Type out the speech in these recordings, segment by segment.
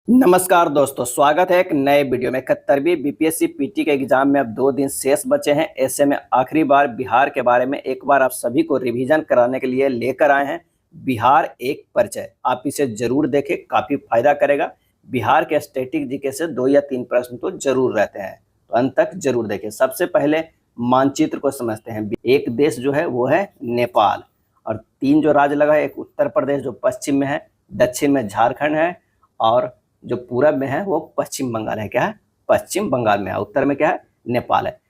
नमस्कार दोस्तों, स्वागत है एक नए वीडियो में। 71वीं बीपीएससी पीटी के एग्जाम में अब 2 दिन शेष बचे हैं। ऐसे में आखिरी बार बिहार के बारे में एक बार आप सभी को रिवीजन कराने के लिए लेकर आए हैं बिहार एक परिचय। आप इसे जरूर देखें, काफ़ी फायदा करेगा। बिहार के स्टैटिक जीके से 2 या 3 प्रश्न तो जरूर रहते हैं, तो अंत तक जरूर देखें। सबसे पहले मानचित्र को समझते हैं। एक देश जो है वो है नेपाल, और 3 जो राज्य लगा है, एक उत्तर प्रदेश जो पश्चिम में है, दक्षिण में झारखंड है, और जो पूरब में है वो पश्चिम बंगाल है। क्या है? पश्चिम बंगाल में है। उत्तर में क्या है? नेपाल है।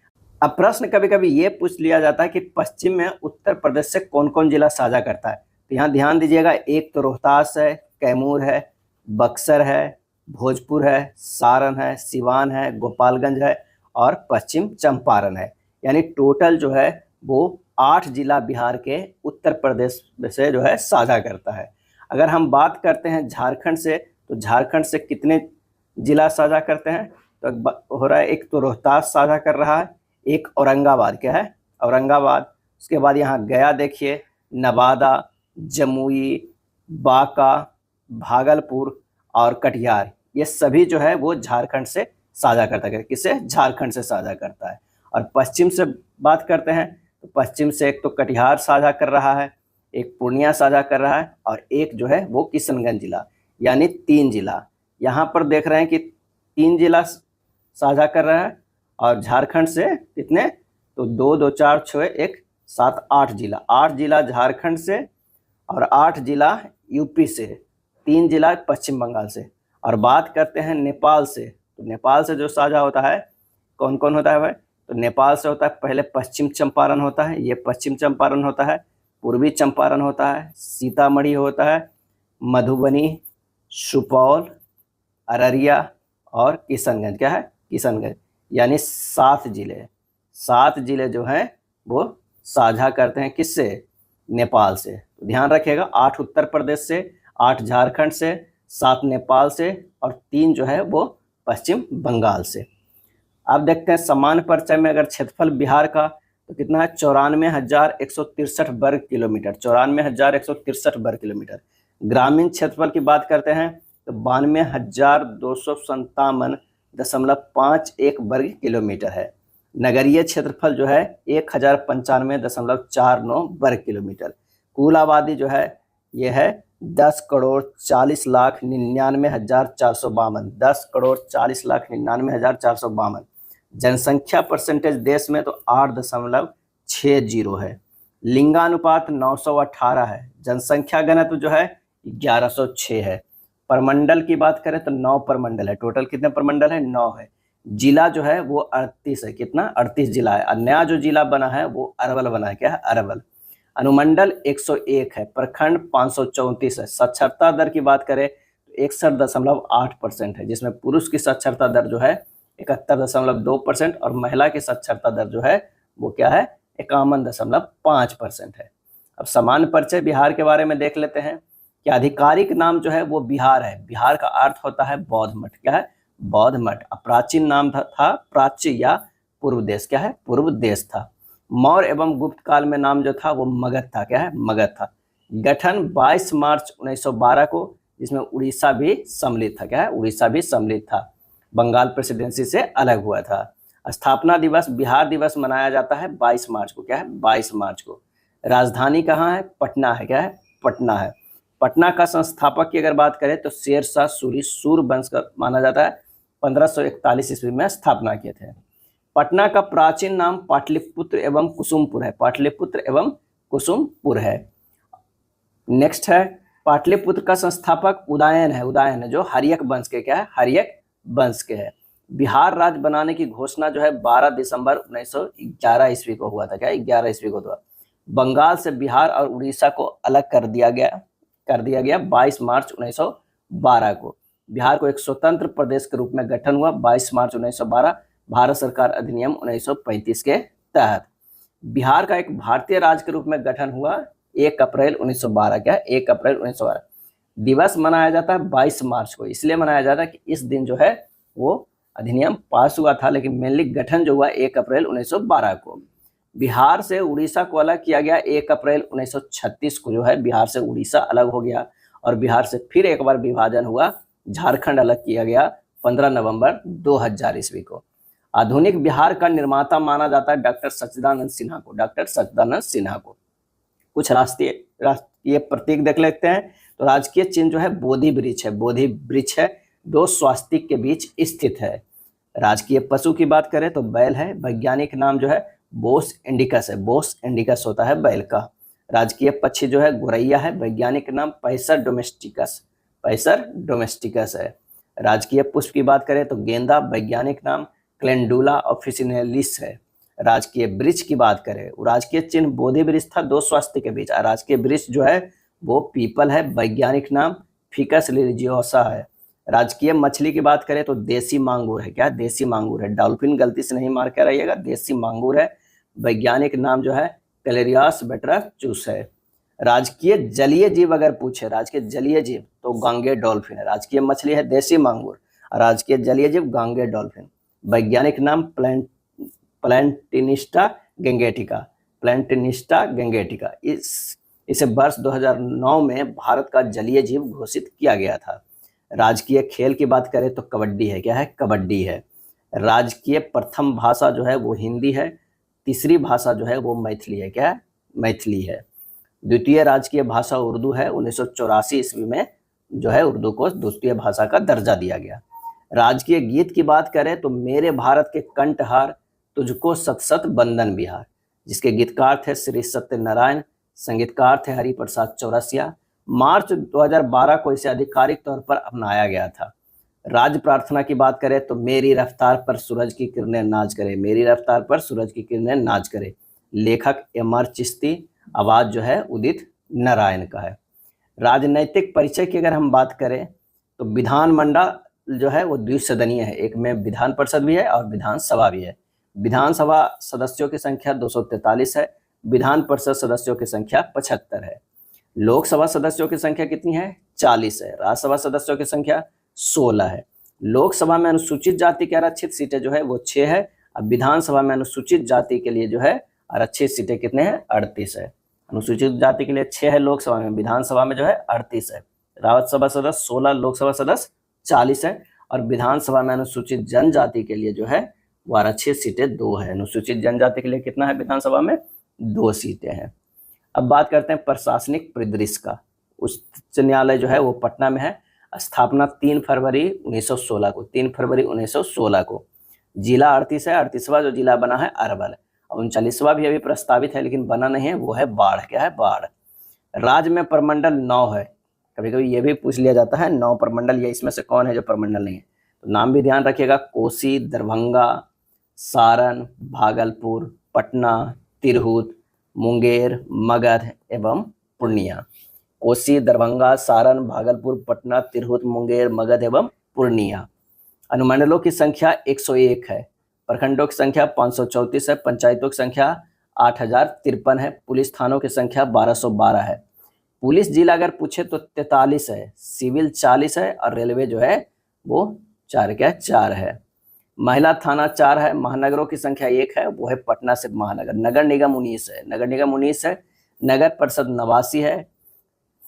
अब प्रश्न कभी कभी ये पूछ लिया जाता है कि पश्चिम में उत्तर प्रदेश से कौन कौन जिला साझा करता है। तो यहाँ ध्यान दीजिएगा, एक तो रोहतास है, कैमूर है, बक्सर है, भोजपुर है, सारण है, सिवान है, गोपालगंज है और पश्चिम चंपारण है। यानी टोटल जो है वो 8 जिला बिहार के उत्तर प्रदेश से जो है साझा करता है। अगर हम बात करते हैं झारखंड से, तो झारखंड से कितने जिला साझा करते हैं? तो हो रहा है, एक तो रोहतास साझा कर रहा है, एक औरंगाबाद। क्या है? औरंगाबाद। उसके बाद यहाँ गया देखिए, नवादा, जमुई, बांका, भागलपुर और कटिहार, ये सभी जो है वो झारखंड से साझा करता है। किससे? झारखंड से साझा करता है। और पश्चिम से बात करते हैं, तो पश्चिम से एक तो कटिहार साझा कर रहा है, एक पूर्णिया साझा कर रहा है और एक जो है वो किशनगंज जिला, यानी 3 जिला। यहाँ पर देख रहे हैं कि 3 जिला साझा कर रहा है। और झारखंड से कितने? तो 2 2 4 6 1 7 8 जिला। 8 जिला झारखंड से और 8 जिला यूपी से, 3 जिला पश्चिम बंगाल से। और बात करते हैं नेपाल से, तो नेपाल से जो साझा होता है, कौन कौन होता है भाई? तो नेपाल से होता है पहले पश्चिम चंपारण होता है, ये पश्चिम चंपारण होता है, पूर्वी चंपारण होता है, सीतामढ़ी होता है, मधुबनी, सुपौल, अररिया और किशनगंज। क्या है? किशनगंज। यानी 7 जिले। 7 जिले जो हैं वो साझा करते हैं किससे? नेपाल से। तो ध्यान रखिएगा, 8 उत्तर प्रदेश से, 8 झारखंड से, 7 नेपाल से और 3 जो है वो पश्चिम बंगाल से। अब देखते हैं समान परिचय में अगर क्षेत्रफल बिहार का तो कितना है? 94,163 वर्ग किलोमीटर। 94,163 वर्ग किलोमीटर। ग्रामीण क्षेत्रफल की बात करते हैं तो 92,257.51 वर्ग किलोमीटर है। नगरीय क्षेत्रफल जो है 1,095.49 वर्ग किलोमीटर। कुल आबादी जो है ये है 10,40,99,452। 10,40,99,452। जनसंख्या परसेंटेज देश में तो 8.60 है। लिंगानुपात 918 है। जनसंख्या घनत्व जो है 1106 है। परमंडल की बात करें तो 9 परमंडल है। टोटल कितने परमंडल है? 9 है। जिला जो है वो 38 है। कितना? 38 जिला है। और नया जो जिला बना है वो अरवल बना है। क्या है? अरवल। अनुमंडल 101 है। प्रखंड 534 है। साक्षरता दर की बात करें तो 61.8% है, जिसमें पुरुष की साक्षरता दर जो है 71.2% और महिला की साक्षरता दर जो है वो क्या है? 51.5% है। अब समान परिचय बिहार के बारे में देख लेते हैं कि आधिकारिक नाम जो है वो बिहार है। बिहार का अर्थ होता है बौद्ध मठ। क्या है? बौद्ध मठ। प्राचीन नाम था प्राच्य या पूर्व देश। क्या है? पूर्व देश था। मौर्य एवं गुप्त काल में नाम जो था वो मगध था। क्या है? मगध था। गठन 22 मार्च 1912 को, जिसमें उड़ीसा भी सम्मिलित था। क्या है? उड़ीसा भी सम्मिलित था। बंगाल प्रेसिडेंसी से अलग हुआ था। स्थापना दिवस, बिहार दिवस मनाया जाता है 22 मार्च को। क्या है? 22 मार्च को। राजधानी कहाँ है? पटना है। क्या है? पटना है। पटना का संस्थापक की अगर बात करें तो शेरशाह सूरी सूर्यवंश का माना जाता है। 1541 ईस्वी में स्थापना किए थे। पटना का प्राचीन नाम पाटलिपुत्र एवं कुसुमपुर है। पाटलिपुत्र एवं कुसुमपुर है। नेक्स्ट है, पाटलिपुत्र का संस्थापक उदयन है। उदयन है जो हर्यक वंश के क्या है? हर्यक वंश के है। बिहार राज्य बनाने की घोषणा जो है 12 दिसंबर 1911 ईस्वी को हुआ था। क्या? 11 ईस्वी को हुआ। बंगाल से बिहार और उड़ीसा को अलग कर दिया गया 22 मार्च 1912 को। बिहार को एक स्वतंत्र प्रदेश के रूप में गठन हुआ 22 मार्च 1912 भारत सरकार अधिनियम 1935 के तहत। बिहार का एक भारतीय राज्य के रूप में गठन हुआ 1 अप्रैल 1912। क्या? 1 अप्रैल 1912। दिवस मनाया जाता है 22 मार्च को, इसलिए मनाया जाता है कि इस दिन जो है वो अधिनियम पास हुआ था, लेकिन मेनली गठन जो हुआ 1 अप्रैल 1912 को। बिहार से उड़ीसा को अलग किया गया 1 अप्रैल 1936 को, जो है बिहार से उड़ीसा अलग हो गया और बिहार से फिर एक बार विभाजन हुआ झारखंड अलग किया गया 15 नवंबर 2000 ईस्वी को। आधुनिक बिहार का निर्माता माना जाता है डॉक्टर सच्चिदानंद सिन्हा को, डॉक्टर सच्चिदानंद सिन्हा को। कुछ राष्ट्रीय प्रतीक देख लेते हैं। तो राजकीय चिन्ह जो है बोधि वृक्ष है, बोधि वृक्ष है, दो स्वास्तिक के बीच स्थित है। राजकीय पशु की बात करें तो बैल है, वैज्ञानिक नाम जो है बोस इंडिकस है, बोस इंडिकस होता है बैल का। राजकीय पक्षी जो है गोरैया है, वैज्ञानिक नाम पैसर डोमेस्टिकस, पैसर डोमेस्टिकस है। राजकीय पुष्प की बात करें तो गेंदा, वैज्ञानिक नाम क्लेंडुला ऑफिसिनेलिस है। राजकीय वृक्ष की बात करें, राजकीय चिन्ह बोधि वृक्ष था दो स्वास्थ्य के बीच। राजकीय वृक्ष जो है वो पीपल है, वैज्ञानिक नाम फिकस रिलिजियोसा है। राजकीय मछली की बात करें तो देसी मांगूर है, क्या देसी मांगूर है, डॉल्फिन गलती से नहीं मार के रहिएगा, देसी मांगूर है। वैज्ञानिक नाम जो है कैलेरियास बेटराचूस है। राजकीय जलीय जीव अगर पूछे, राजकीय जलीय जीव तो गांगे डॉल्फिन है। राजकीय मछली है देसी मांगूर, राजकीय जलीय जीव गांगे डॉल्फिन। वैज्ञानिक नाम प्लैंटिनिस्टा गैंगेटिका, प्लैंटिनिस्टा गैंगेटिका। इसे वर्ष 2009 में भारत का जलीय जीव घोषित किया गया था। राजकीय खेल की बात करें तो कबड्डी है, क्या है, कबड्डी है। राजकीय प्रथम भाषा जो है वो हिंदी है, तीसरी भाषा जो है वो मैथिली है, क्या है, मैथिली है। द्वितीय राजकीय भाषा उर्दू है, 1984 ईस्वी में जो है उर्दू को द्वितीय भाषा का दर्जा दिया गया। राजकीय गीत की बात करें तो मेरे भारत के कंठहार तुझको सत सत बंदन बिहार, जिसके गीतकार थे श्री सत्यनारायण, संगीतकार थे हरिप्रसाद चौरसिया। मार्च 2012 को इसे आधिकारिक तौर पर अपनाया गया था। राज प्रार्थना की बात करें तो मेरी रफ्तार पर सूरज की किरणें नाच करे, मेरी रफ्तार पर सूरज की किरणें नाच करे। लेखक एम.आर. चिश्ती, आवाज जो है उदित नारायण का है। राजनैतिक परिचय की अगर हम बात करें तो विधानमंडल जो है वो द्विसदनीय है, एक में विधान परिषद भी है और विधानसभा भी है। विधानसभा सदस्यों की संख्या 243 है, विधान परिषद सदस्यों की संख्या 75 है। लोकसभा सदस्यों की संख्या कितनी है, 40 है। राज्यसभा सदस्यों की संख्या 16 है। लोकसभा में अनुसूचित जाति की आरक्षित सीटें जो है वो 6 है। अब विधानसभा में अनुसूचित जाति के लिए जो है आरक्षित सीटें कितने हैं, 38 है। अनुसूचित जाति के लिए 6 है लोकसभा में, विधानसभा में जो है 38 है। राज्यसभा सदस्य 16, लोकसभा सदस्य 40 है। और विधानसभा में अनुसूचित जनजाति के लिए जो है वो आरक्षित सीटें 2 है। अनुसूचित जनजाति के लिए कितना है, विधानसभा में 2 सीटें हैं। अब बात करते हैं प्रशासनिक परिदृश्य का। उच्च न्यायालय जो है वो पटना में है। स्थापना 3 फरवरी 1916 को, 3 फरवरी 1916 को। जिला 38 है, 38वां जो जिला बना है अरवल। 39वां भी अभी प्रस्तावित है लेकिन बना नहीं है, वो है बाढ़, क्या है, बाढ़। राज्य में प्रमंडल 9 है, कभी कभी ये भी पूछ लिया जाता है 9 प्रमंडल, या इसमें से कौन है जो प्रमंडल नहीं है, तो नाम भी ध्यान रखिएगा। कोसी, दरभंगा, सारण, भागलपुर, पटना, तिरहुत, मुंगेर, मगध एवं पूर्णिया। कोसी, दरभंगा, सारण, भागलपुर, पटना, तिरहुत, मुंगेर, मगध एवं पूर्णिया। अनुमंडलों की संख्या 101 है, प्रखंडों की संख्या 534 है, पंचायतों की संख्या 8053 है, पुलिस थानों की संख्या 1212 है। पुलिस जिला अगर पूछे तो 43 है, सिविल 40 है और रेलवे जो है वो 4 है। महिला थाना 4 है, महानगरों की संख्या 1 है, वो है पटना सिर्फ महानगर। नगर निगम 19 है, नगर निगम 19 है। नगर परिषद 89 है,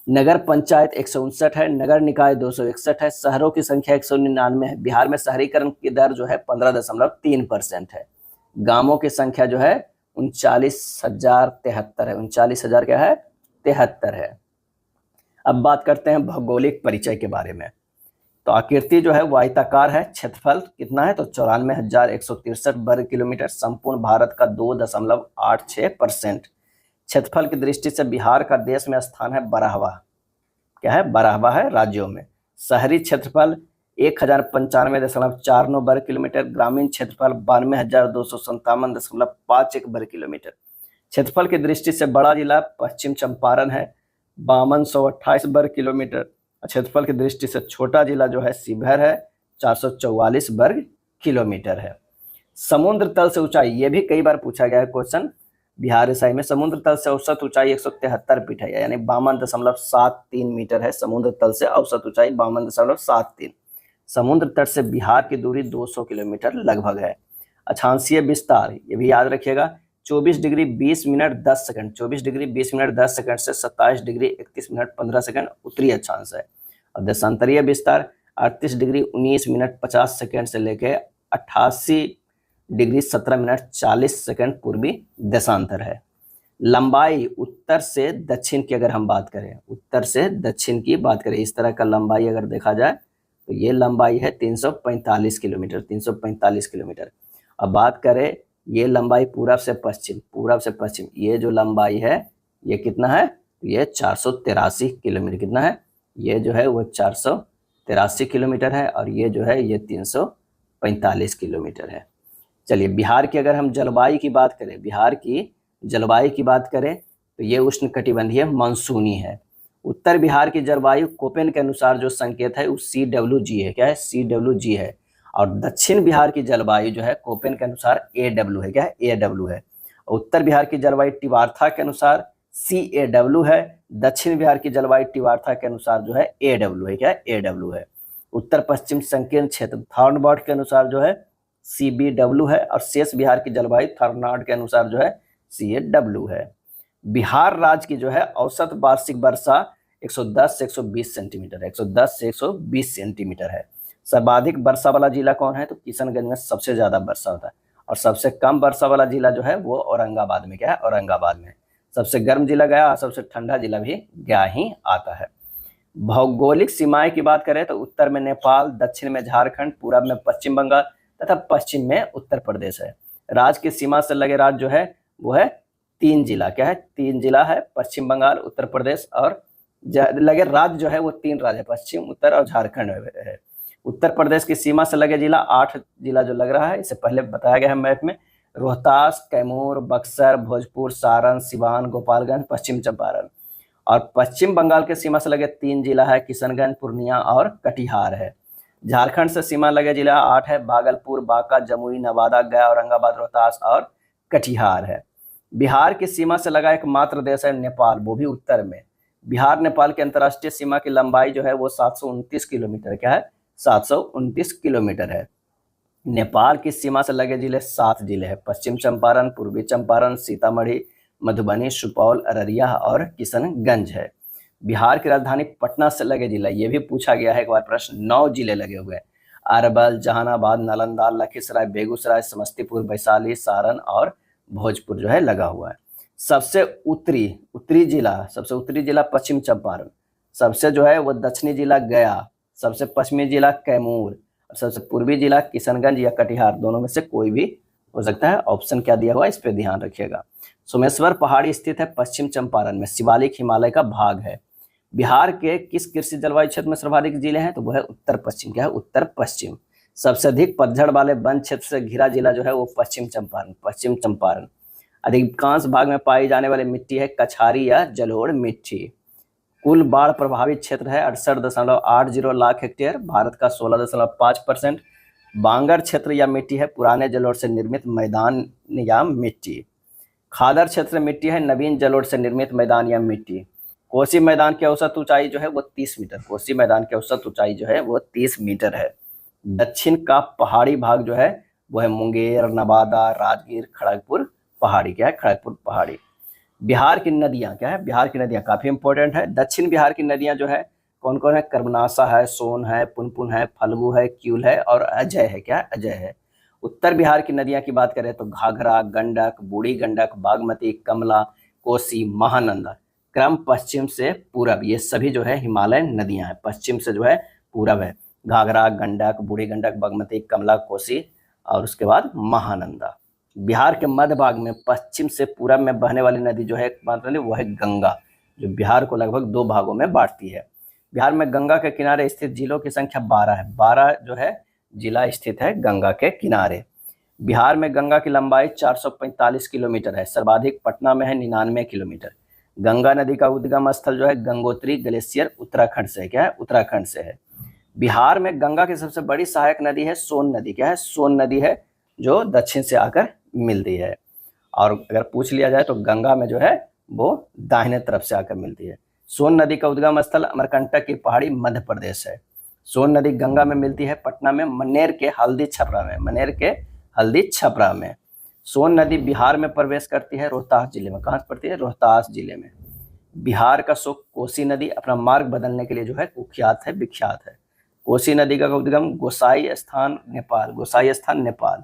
नगर पंचायत 159 है, नगर निकाय 261 है, शहरों की संख्या 199 है। बिहार में शहरीकरण की दर जो है 15.3% है। गांवों की संख्या जो है 39,073 है, 39,000 क्या है, 73 है। अब बात करते हैं भौगोलिक परिचय के बारे में। तो आकृति जो है वो आयताकार है, क्षेत्रफल कितना है तो 94,163 वर्ग किलोमीटर, संपूर्ण भारत का 2.86%। क्षेत्रफल की दृष्टि से बिहार का देश में स्थान है 12वां, क्या है, 12वां है राज्यों में। शहरी क्षेत्रफल 1095.49 वर्ग किलोमीटर, ग्रामीण क्षेत्रफल 92,257.51 वर्ग किलोमीटर। क्षेत्रफल की दृष्टि से बड़ा जिला पश्चिम चंपारण है, 5228 वर्ग किलोमीटर। क्षेत्रफल की दृष्टि से छोटा जिला जो है शिवहर है, 444 वर्ग किलोमीटर है। समुद्र तल से ऊंचाई, ये भी कई बार पूछा गया है क्वेश्चन बिहार एसआई में। समुद्र तल से औसत ऊंचाई 173 फीट है, यानी 52.73 मीटर है। समुद्र तल से औसत ऊंचाई 52.73। समुद्र तट से बिहार की दूरी 200 किलोमीटर लगभग है। अक्षांशीय विस्तार, ये भी याद रखिएगा, 24 degree 20 minute 10 second, 24 degree 20 minute 10 second से 27 डिग्री 31 मिनट 15 सेकंड उत्तरी अक्षांश है। और देशांतरीय विस्तार 38 डिग्री 19 मिनट 50 सेकेंड से लेकर 88 डिग्री 17 मिनट 40 सेकेंड पूर्वी देशांतर है। लंबाई उत्तर से दक्षिण की अगर हम बात करें, उत्तर से दक्षिण की बात करें, इस तरह का लंबाई अगर देखा जाए तो ये लंबाई है 345 किलोमीटर, 345 किलोमीटर। अब बात करें ये लंबाई पूरब से पश्चिम, पूरब से पश्चिम ये जो लंबाई है ये कितना है, ये 483 किलोमीटर, कितना है, ये जो है वो 483 किलोमीटर है और ये जो है ये 345 किलोमीटर है। चलिए बिहार की अगर हम जलवायु की बात करें, बिहार की जलवायु की बात करें तो ये उष्णकटिबंधीय मानसूनी है। उत्तर बिहार की जलवायु कोपेन के अनुसार जो संकेत है वो CWG है, क्या है, CWG है। और दक्षिण बिहार की जलवायु जो है कोपेन के अनुसार AW है, क्या है, AW है। उत्तर बिहार की जलवायु टिवार्था के अनुसार CAW है, दक्षिण बिहार की जलवायु टिवार्था के अनुसार जो है AW है, क्या है, AW है। उत्तर पश्चिम संकीर्ण क्षेत्र थॉर्नबर्ग के अनुसार जो है CBW है और शेष बिहार की जलवायु थर्नार्ड के अनुसार जो है CAW है। बिहार राज्य की जो है औसत वार्षिक वर्षा 110 से 120 सेंटीमीटर, 110 से 120 सेंटीमीटर है। सर्वाधिक वर्षा वाला जिला कौन है, तो किशनगंज में सबसे ज्यादा वर्षा होता है और सबसे कम वर्षा वाला जिला जो है वो औरंगाबाद में, क्या है, औरंगाबाद में। सबसे गर्म जिला गया और सबसे ठंडा जिला भी गया ही आता है। भौगोलिक सीमाएं की बात करें तो उत्तर में नेपाल, दक्षिण में झारखंड, पूरब में पश्चिम बंगाल तथा पश्चिम में उत्तर प्रदेश है। राज्य की सीमा से लगे राज्य जो है वो है 3 जिला, क्या है, 3 जिला है, पश्चिम बंगाल, उत्तर प्रदेश और लगे राज्य जो है वो 3 राज्य है, पश्चिम, उत्तर और झारखंड है। उत्तर प्रदेश की सीमा से लगे जिला 8 जिला जो लग रहा है, इससे पहले बताया गया है मैप में, रोहतास, कैमूर, बक्सर, भोजपुर, सारण, सिवान, गोपालगंज, पश्चिम चंपारण। और पश्चिम बंगाल के सीमा से लगे 3 जिला है, किशनगंज, पूर्णिया और कटिहार है। झारखंड से सीमा लगे जिला 8 है, भागलपुर, बांका, जमुई, नवादा, गया, औरंगाबाद, रोहतास और कटिहार है। बिहार की सीमा से लगा एकमात्र देश है नेपाल, वो भी उत्तर में। बिहार नेपाल की अंतर्राष्ट्रीय सीमा की लंबाई जो है वो 729 किलोमीटर, क्या है, 729 किलोमीटर है। नेपाल की सीमा से लगे जिले 7 जिले हैं, पश्चिम चंपारण, पूर्वी चंपारण, सीतामढ़ी, मधुबनी, सुपौल, अररिया और किशनगंज है। बिहार की राजधानी पटना से लगे जिला, ये भी पूछा गया है एक बार प्रश्न, 9 जिले लगे हुए हैं, अरवल, जहानाबाद, नालंदा, लखीसराय, बेगूसराय, समस्तीपुर, वैशाली, सारण और भोजपुर जो है लगा हुआ है। सबसे उत्तरी जिला पश्चिम चंपारण, सबसे जो है वो दक्षिणी जिला गया, सबसे पश्चिमी जिला कैमूर और सबसे पूर्वी जिला किशनगंज या कटिहार, दोनों में से कोई भी हो सकता है। ऑप्शन क्या दिया हुआ है इस पे ध्यान रखिएगा। सोमेश्वर पहाड़ी स्थित है पश्चिम चंपारण में, शिवालिक हिमालय का भाग है। बिहार के किस कृषि जलवायु क्षेत्र में सर्वाधिक जिले हैं, तो वो है उत्तर पश्चिम, क्या है, उत्तर पश्चिम। सबसे अधिक पतझड़ वाले वन क्षेत्र से घिरा जिला जो है वो पश्चिम चंपारण। अधिकांश भाग में पाई जाने वाली मिट्टी है कछारी या जलोढ़ मिट्टी। कुल बाढ़ प्रभावित क्षेत्र है 68.80 लाख हेक्टेयर, भारत का 16.5%। बांगर क्षेत्र या मिट्टी है पुराने जलोढ़ से निर्मित मैदान या मिट्टी। खादर क्षेत्र मिट्टी है नवीन जलोढ़ से निर्मित मैदान या मिट्टी। कोसी मैदान की औसत ऊंचाई जो है वो 30 मीटर, कोसी मैदान की औसत ऊंचाई जो है वो 30 मीटर है। दक्षिण का पहाड़ी भाग जो है वो है मुंगेर, नवादा, राजगीर, खड़गपुर पहाड़ी, क्या है, खड़गपुर पहाड़ी। बिहार की नदियां, क्या है, बिहार की नदियां काफी इंपॉर्टेंट है। दक्षिण बिहार की नदियां जो है कौन कौन है, कर्मनाशा है, सोन है, पुनपुन है, फल्गु है, क्यूल है और अजय है, क्या, अजय है। उत्तर बिहार की नदियां की बात करें तो घाघरा, गंडक, बूढ़ी गंडक, बागमती, कमला, कोसी, महानंदा। क्रम पश्चिम से पूरब, ये सभी जो है हिमालयन नदियां हैं, पश्चिम से जो है पूरब है। घाघरा, गंडक, बूढ़ी गंडक, बागमती, कमला, कोसी और उसके बाद महानंदा। बिहार के मध्य भाग में पश्चिम से पूरब में बहने वाली नदी जो है एकमात्र नदी वो है गंगा, जो बिहार को लगभग 2 भागों में बांटती है। बिहार में गंगा के किनारे स्थित जिलों की संख्या 12 है, 12 जो है जिला स्थित है गंगा के किनारे। बिहार में गंगा की लंबाई 445 किलोमीटर है, सर्वाधिक पटना में है 99 किलोमीटर। गंगा नदी का उद्गम स्थल जो है गंगोत्री ग्लेशियर उत्तराखंड से, क्या है, उत्तराखंड से है। बिहार में गंगा की सबसे बड़ी सहायक नदी है सोन नदी, क्या है, सोन नदी है जो दक्षिण से आकर मिलती है। और अगर पूछ लिया जाए तो गंगा में जो है वो दाहिने तरफ से आकर मिलती है। सोन नदी का उद्गम स्थल अमरकंटक की पहाड़ी मध्य प्रदेश है। सोन नदी गंगा में मिलती है पटना में मनेर के हल्दी छपरा में, मनेर के हल्दी छपरा में। सोन नदी बिहार में प्रवेश करती है रोहतास जिले में, कहाँ से पड़ती है, रोहतास जिले में। बिहार का कोसी नदी अपना मार्ग बदलने के लिए जो है कुख्यात है, विख्यात है। कोसी नदी का उद्गम गोसाई स्थान नेपाल, गोसाई स्थान नेपाल।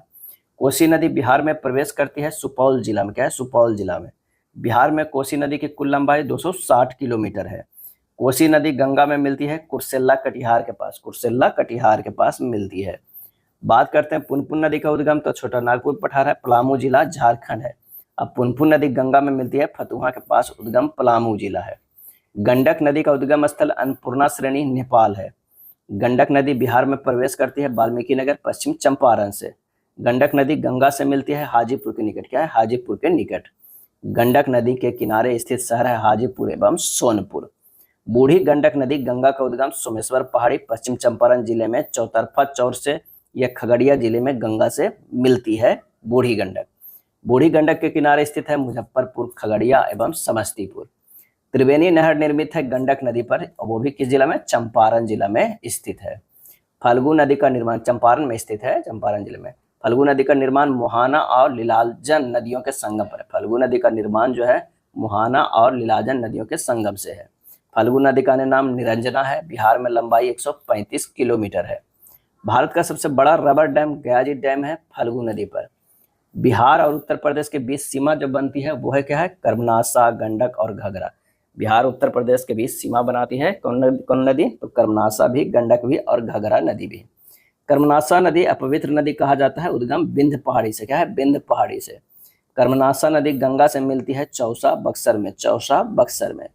कोसी नदी बिहार में प्रवेश करती है सुपौल जिला में, क्या है, सुपौल जिला में। बिहार में कोसी नदी की कुल लंबाई 260 किलोमीटर है। कोसी नदी गंगा में मिलती है कुर्सेला कटिहार के पास, कुर्सेला कटिहार के पास मिलती है। बात करते हैं पुनपुन नदी का उद्गम, तो छोटा नागपुर पठार है, पलामू जिला झारखंड है। अब पुनपुन नदी गंगा में मिलती है फतुहा के पास, उद्गम पलामू जिला है। गंडक नदी का उद्गम स्थल अन्नपूर्णा श्रेणी नेपाल है। गंडक नदी बिहार में प्रवेश करती है वाल्मीकि नगर पश्चिम चंपारण से। गंडक नदी गंगा से मिलती है हाजीपुर के निकट, क्या है, हाजीपुर के निकट। गंडक नदी के किनारे स्थित शहर है हाजीपुर एवं सोनपुर। बूढ़ी गंडक नदी गंगा का उद्गम सोमेश्वर पहाड़ी पश्चिम चंपारण जिले में चौतरफा चौर से, यह खगड़िया जिले में गंगा से मिलती है बूढ़ी गंडक। बूढ़ी गंडक के किनारे स्थित है मुजफ्फरपुर, खगड़िया एवं समस्तीपुर। त्रिवेणी नहर निर्मित है गंडक नदी पर, वो भी किस जिला में, चंपारण जिला में स्थित है। फल्गु नदी का निर्माण चंपारण में स्थित है, चंपारण जिले में। फल्गु नदी का निर्माण मोहाना और लीलाजन नदियों के संगम पर है। फल्गु नदी का निर्माण जो है मोहाना और लीलाजन नदियों के संगम से है। फल्गु नदी का नाम निरंजना है। बिहार में लंबाई 135 किलोमीटर है। भारत का सबसे बड़ा रबर डैम गयाजी डैम है फल्गु नदी पर। बिहार और उत्तर प्रदेश के बीच सीमा जो बनती है वो है, क्या है, कर्मनाशा, गंडक और घाघरा। बिहार उत्तर प्रदेश के बीच सीमा बनाती है कौन नदी, तो कर्मनाशा भी, गंडक भी और घाघरा नदी भी। कर्मनाशा नदी अपवित्र नदी कहा जाता है, उद्गम विंध्य पहाड़ी से, क्या है, विंध्य पहाड़ी से। कर्मनाशा नदी गंगा से मिलती है चौसा बक्सर में, चौसा बक्सर में।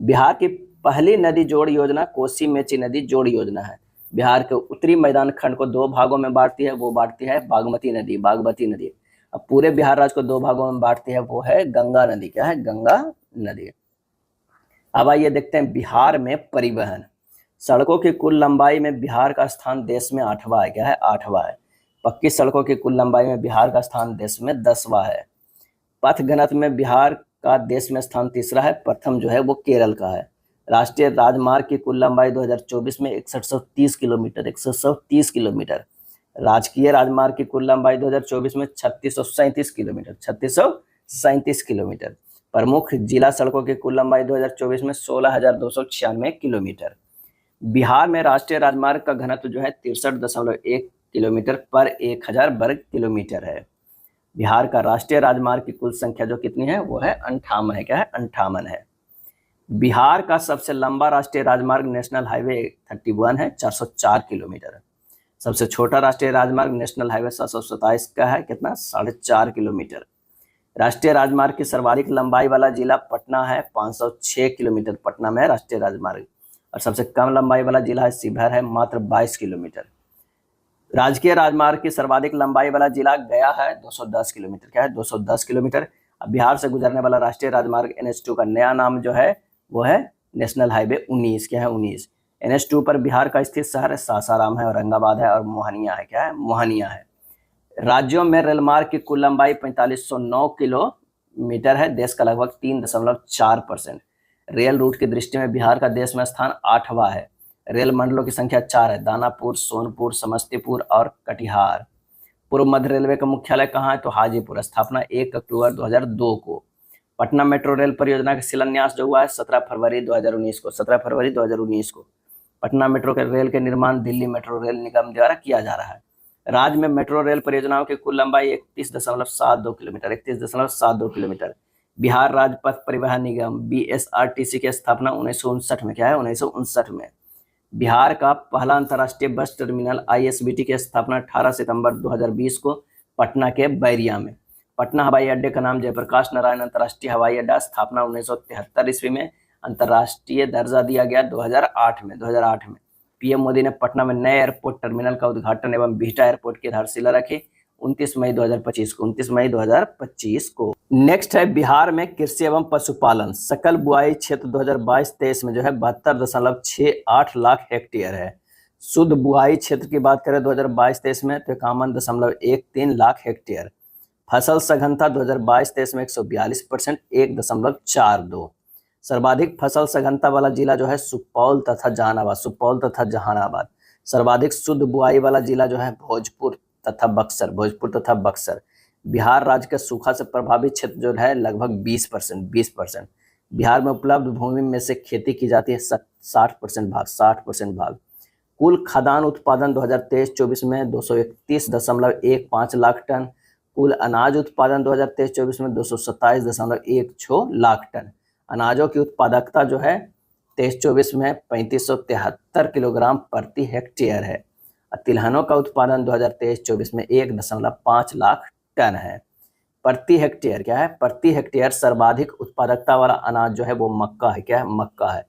बिहार की पहली नदी जोड़ योजना कोसी मेची नदी जोड़ योजना है। बिहार के उत्तरी मैदान खंड को दो भागों में बांटती है, वो बांटती है बागमती नदी, बागमती नदी। अब पूरे बिहार राज्य को दो भागों में बांटती है, वो है गंगा नदी, क्या है, गंगा नदी। अब आइए देखते हैं बिहार में परिवहन। सड़कों की कुल लंबाई में बिहार का स्थान देश में 8वां है, क्या है, 8वां है। पक्की सड़कों की कुल लंबाई में बिहार का स्थान देश में 10वां है। पथ घनत्व में बिहार का देश में स्थान तीसरा है, प्रथम जो है वो केरल का है। राष्ट्रीय राजमार्ग की कुल लंबाई 2024 में 6130 किलोमीटर, 6130 किलोमीटर। राजकीय राजमार्ग की कुल लंबाई 2024 में 3637 किलोमीटर, 3637 किलोमीटर। प्रमुख जिला सड़कों की कुल लंबाई 2024 में 16,296 किलोमीटर। बिहार में राष्ट्रीय राजमार्ग का घनत्व जो है 63.1 किलोमीटर पर 1000 वर्ग किलोमीटर है। बिहार का राष्ट्रीय राजमार्ग की कुल संख्या जो कितनी है, वो है 58 है, क्या है, 58 है। बिहार का सबसे लंबा राष्ट्रीय राजमार्ग नेशनल हाईवे 31 है, 404 किलोमीटर। सबसे छोटा राष्ट्रीय राजमार्ग नेशनल हाईवे 727 का है, कितना, 4.5 किलोमीटर। राष्ट्रीय राजमार्ग की सर्वाधिक लंबाई वाला जिला पटना है, 506 किलोमीटर पटना में है राष्ट्रीय राजमार्ग। और सबसे कम लंबाई वाला जिला है शिवहर है, मात्र 22 किलोमीटर। राजकीय राजमार्ग की सर्वाधिक लंबाई वाला जिला गया है, 210 किलोमीटर, क्या है, 210 किलोमीटर। अब बिहार से गुजरने वाला राष्ट्रीय राजमार्ग NH2 का नया नाम जो है वो है नेशनल हाईवे 19, क्या है, 19। NH2 पर बिहार का स्थित शहर है सासाराम है, औरंगाबाद है और मोहनिया है, क्या है, मोहनिया है। राज्यों में रेल मार्ग की कुल लंबाई 4509 किलोमीटर है, देश का लगभग 3.4%। रेल रूट की दृष्टि में बिहार का देश में स्थान 8वां है। रेल मंडलों की संख्या 4 है, दानापुर, सोनपुर, समस्तीपुर और कटिहार। पूर्व मध्य रेलवे का मुख्यालय कहाँ है, तो हाजीपुर। स्थापना 1 अक्टूबर 2002 को। पटना मेट्रो रेल परियोजना का शिलान्यास जो हुआ है 17 फरवरी 2019 को, 17 फरवरी 2019 को। पटना मेट्रो के रेल के निर्माण दिल्ली मेट्रो रेल निगम द्वारा किया जा रहा है। राज्य में मेट्रो रेल परियोजनाओं की कुल लंबाई 31.72 किलोमीटर, 31.72 किलोमीटर। बिहार राज्य पथ परिवहन निगम BSRTC की स्थापना 1959 में, क्या है, 1959 में। बिहार का पहला अंतर्राष्ट्रीय बस टर्मिनल ISBT की स्थापना 18 सितंबर 2020 को पटना के बैरिया में। पटना हवाई अड्डे का नाम जयप्रकाश नारायण अंतर्राष्ट्रीय हवाई अड्डा, स्थापना 1973 ईस्वी में। अंतर्राष्ट्रीय दर्जा दिया गया 2008 में, 2008 में। PM मोदी ने पटना में नए एयरपोर्ट टर्मिनल का उद्घाटन एवं बिहटा एयरपोर्ट की आधारशिला रखी 29 मई 2025 को, 29 मई 2025 को। नेक्स्ट है बिहार में कृषि एवं पशुपालन। सकल बुआई क्षेत्र 2022-23 में जो है 72.68 लाख हेक्टेयर है। शुद्ध बुआई क्षेत्र की बात करें 2022-23 में तो 51.13 लाख हेक्टेयर। फसल सघनता 2022-23 में 142%, 1.42। सर्वाधिक फसल सघनता वाला जिला जो है सुपौल तथा जहानाबाद, सुपौल तथा जहानाबाद। सर्वाधिक शुद्ध बुआई वाला जिला जो है भोजपुर तथा बक्सर, भोजपुर तथा बक्सर। बिहार राज्य के सूखा से प्रभावित क्षेत्र जो है लगभग 20%, 20%। बिहार में उपलब्ध भूमि में से खेती की जाती है 60% भाग, 60% भाग। कुल खाद्यान्न उत्पादन 2023-24 में 231.15 लाख टन। कुल अनाज उत्पादन 2023-24 में 227.16 लाख टन। अनाजों की उत्पादकता जो है 23-24 में 3573 किलोग्राम प्रति हेक्टेयर है। तिलहनों का उत्पादन 2023-24 में 1.5 लाख टन है। प्रति हेक्टेयर क्या है? प्रति हेक्टेयर सर्वाधिक उत्पादकता वाला अनाज जो है वो मक्का है। क्या है? मक्का है।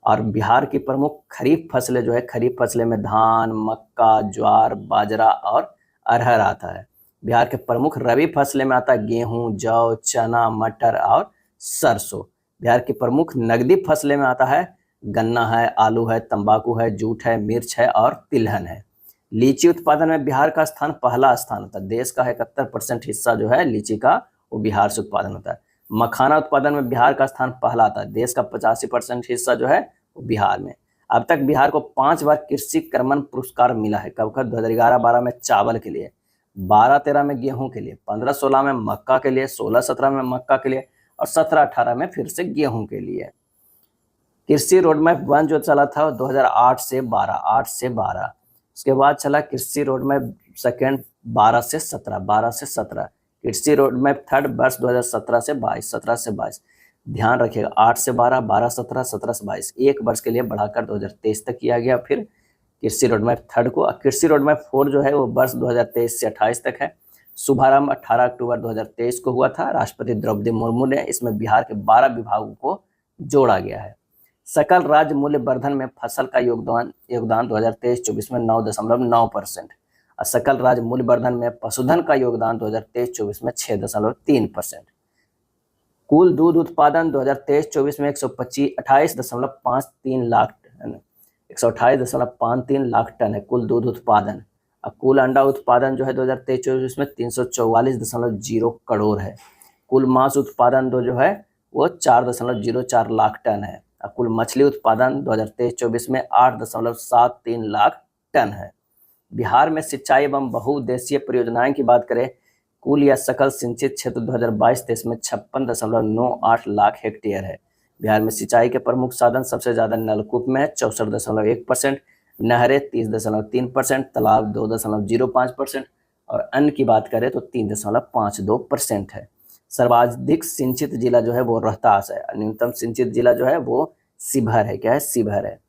और बिहार की प्रमुख खरीफ फसलें जो है, खरीफ फसलें में धान, मक्का, ज्वार, बाजरा और अरहर आता है। बिहार के प्रमुख रबी फसलें में आता है गेहूं, जौ, चना, मटर और सरसों। बिहार की प्रमुख नगदी फसलें में आता है गन्ना है, आलू है, तंबाकू है, जूट है, मिर्च है और तिलहन है। लीची उत्पादन में बिहार का स्थान पहला स्थान होता है। देश का 71% हिस्सा जो है लीची का वो बिहार से उत्पादन होता है। मखाना उत्पादन में बिहार का स्थान पहला आता है। देश का 85% हिस्सा जो है वो बिहार में। अब तक बिहार को 5 बार कृषि कर्मण पुरस्कार मिला है। कब कब? 2011-12 में चावल के लिए, 12-13 में गेहूं के लिए, 15-16 में मक्का के लिए, 16-17 में मक्का के लिए और 17-18 में फिर से गेहूं के लिए। कृषि रोडमैप 1 जो चला था 2008 से 12। उसके बाद चला कृषि रोडमैप सेकेंड 12 से 17। कृषि रोडमैप थर्ड वर्ष 2017 से 22, 17 से 22। ध्यान रखिएगा 8 से 12, 12-17, 17 से 22, एक वर्ष के लिए बढ़ाकर 2023 तक किया गया। फिर कृषि रोडमैप थर्ड को, कृषि रोडमैप 4 जो है वो वर्ष 2023 से 28 तक है। शुभारंभ 18 अक्टूबर 2023 को हुआ था। राष्ट्रपति द्रौपदी मुर्मू ने इसमें बिहार के 12 विभागों को जोड़ा गया है। सकल राज्य मूल्य वर्धन में फसल का योगदान 2023-24 में 9.9%। और सकल राज्य मूल्य वर्धन में पशुधन का योगदान 2023-24 में 6.3%। कुल दूध उत्पादन 2023-24 में 128.53 लाख टन, 128.53 लाख टन है कुल दूध उत्पादन। और कुल अंडा उत्पादन जो है 2023-24 में 344.0 करोड़ है। कुल मांस उत्पादन जो है वो 4.04 लाख टन है। और कुल मछली उत्पादन 2023-24 में 8.73 लाख टन है। बिहार में सिंचाई एवं बहुउद्देशीय परियोजनाएं की बात करें, कुल या सकल सिंचित क्षेत्र 2022-23 में 56.98 लाख हेक्टेयर है। बिहार में सिंचाई के प्रमुख साधन सबसे ज्यादा नलकूप में है 64.1%, नहरें 30.3%, तालाब 2.05% और अन्य की बात करें तो 3.52% है। सर्वाधिक सिंचित जिला जो है वो रोहतास है। न्यूनतम सिंचित जिला जो है वो शिवहर है। क्या है? शिवहर है।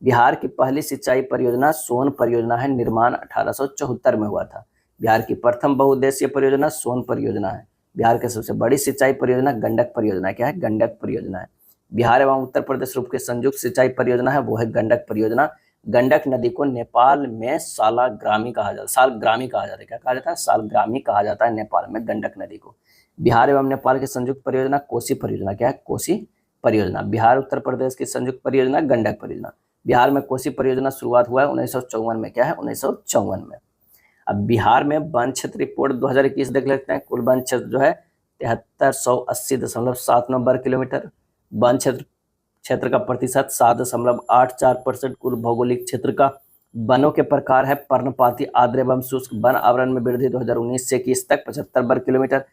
बिहार की पहली सिंचाई परियोजना सोन परियोजना है। निर्माण 1874 में हुआ था। बिहार की प्रथम बहुउद्देशीय परियोजना सोन परियोजना है। बिहार की सबसे बड़ी सिंचाई परियोजना गंडक परियोजना। क्या है? गंडक परियोजना है। बिहार एवं उत्तर प्रदेश रूप की संयुक्त सिंचाई परियोजना है वो है गंडक परियोजना। गंडक नदी को नेपाल में सालग्रामी कहा जाता है। सालग्रामी कहा जाता है। क्या कहा जाता है? सालग्रामी कहा जाता है नेपाल में गंडक नदी को। बिहार एवं नेपाल की संयुक्त परियोजना कोसी परियोजना। क्या है? कोसी परियोजना। बिहार उत्तर प्रदेश की संयुक्त परियोजना गंडक परियोजना। बिहार में कोसी परियोजना शुरुआत हुआ है 1954 में। क्या है? 1954 में। अब बिहार में वन क्षेत्र रिपोर्ट 2021 देख लेते हैं। कुल वन क्षेत्र जो है 7380.79 वर्ग किलोमीटर। वन क्षेत्र का प्रतिशत 7.84%। कुल भौगोलिक क्षेत्र का वनों के प्रकार है पर्णपाती, आर्द्र एवं शुष्क। वन आवरण में वृद्धि 2019 से 21 तक 75 वर्ग किलोमीटर।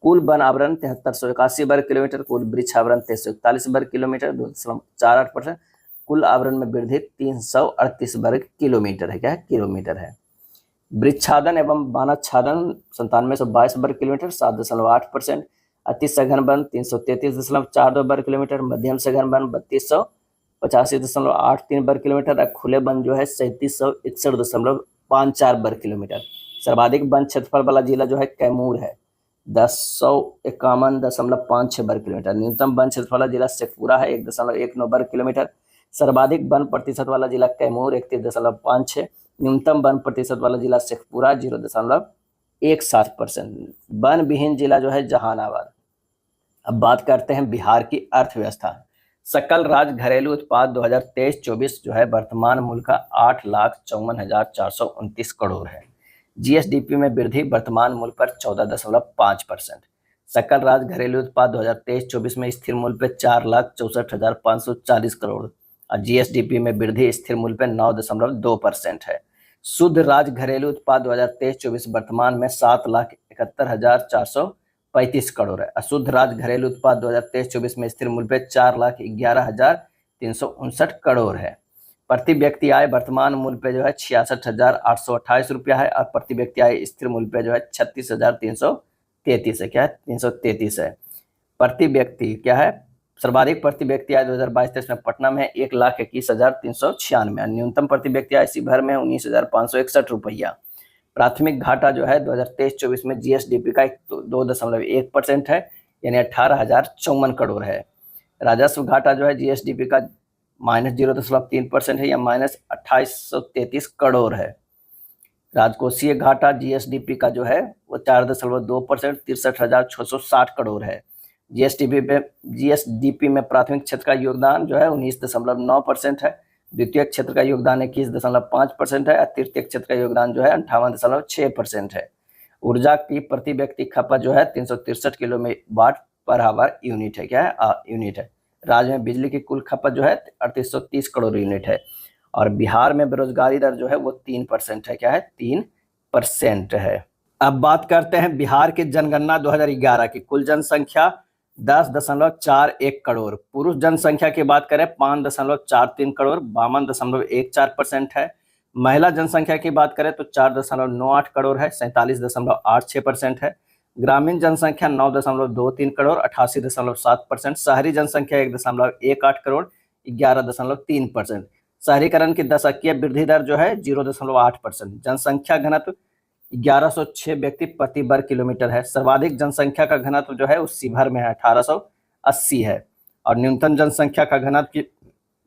कुल वन आवरण 7381 वर्ग किलोमीटर। कुल वृक्ष आवरण 2341 वर्ग किलोमीटर 2.48%। कुल आवरण में वृद्धि 338 वर्ग किलोमीटर है। क्या है? किलोमीटर है। वृक्षादन एवं वनाच्छादन 9722 वर्ग किलोमीटर 7.8%। अति सघन वन 333.42 वर्ग किलोमीटर। मध्यम सघन वन 3285.83 वर्ग किलोमीटर। खुले वन जो है 3761.54 वर्ग किलोमीटर। सर्वाधिक वन क्षेत्रफल वाला जिला जो है कैमूर है 1051.56 वर्ग किलोमीटर। न्यूनतम वन क्षेत्रफल वाला जिला शेखपुरा है 1.19 वर्ग किलोमीटर। सर्वाधिक वन प्रतिशत वाला जिला कैमूर 31.56। न्यूनतम वन प्रतिशत वाला जिला शेखपुरा 0.17%। वन विहीन जिला जो है जहानाबाद। अब बात करते हैं बिहार की अर्थव्यवस्था। सकल राज्य घरेलू उत्पाद 2023-24 जो है वर्तमान मूल्य का 8,54,429 करोड़ है। जीएसडीपी में वृद्धि वर्तमान मूल्य पर 14.5%। सकल राज्य घरेलू उत्पाद 2023-24 में स्थिर मूल्य पर 4,64,540 करोड़ और जीएसडीपी में वृद्धि स्थिर मूल्य पर 9.2% है। शुद्ध राज्य घरेलू उत्पाद 2023-24 वर्तमान में 7,71,435 करोड़ है। अशुद्ध राज्य घरेलू उत्पाद 2023-24 में स्थिर मूल्य पर 4,11,359 करोड़ है। प्रति व्यक्ति आय वर्तमान मूल्य पे जो है 66,828 रुपया है और प्रति व्यक्ति आय स्थिर मूल्य पे जो है 36,333 है। क्या है? 333 है। प्रति व्यक्ति क्या है? सर्वाधिक प्रति व्यक्ति आय 2022-23 में पटना में 1,21,396, न्यूनतम प्रति व्यक्ति आय शिवहर में 19,561 रुपया। प्राथमिक घाटा जो है 2023-24 में जीएसडीपी का 2.1% है, यानी 18,054 करोड़ है। राजस्व घाटा जो है जीएसडीपी का -0.3% है, या -2833 करोड़ है। राजकोषीय घाटा जीएसडीपी का जो है वो 4.2%, 63,660 करोड़ है। जीएसडीपी में प्राथमिक क्षेत्र का योगदान जो है 19.9% है, द्वितीय क्षेत्र का योगदान 21.5% है और तृतीय क्षेत्र का योगदान जो है 58.6% है। ऊर्जा की प्रति व्यक्ति खपत जो है 363 किलोवाट पर आवर यूनिट है। क्या है? यूनिट है। राज्य में बिजली की कुल खपत जो है 3830 करोड़ यूनिट है और बिहार में बेरोजगारी दर जो है वो 3% है। क्या है? 3% है। अब बात करते हैं बिहार की जनगणना 2011 की। कुल जनसंख्या 10.41 करोड़। पुरुष जनसंख्या की बात करें 5.43 करोड़, 52.14% है। महिला जनसंख्या की बात करें तो 4.98 करोड़ है, 47.86% है। ग्रामीण जनसंख्या 9.23 करोड़, 88.7%। शहरी जनसंख्या 1.18 करोड़, 11.3%। शहरीकरण की दशकीय वृद्धि दर जो है 0.8%। जनसंख्या घनत्व 1106 व्यक्ति प्रति वर्ग किलोमीटर है। सर्वाधिक जनसंख्या का घनत्व जो है उस शिवहर में है, 1880 है। और न्यूनतम जनसंख्या का घनत्व की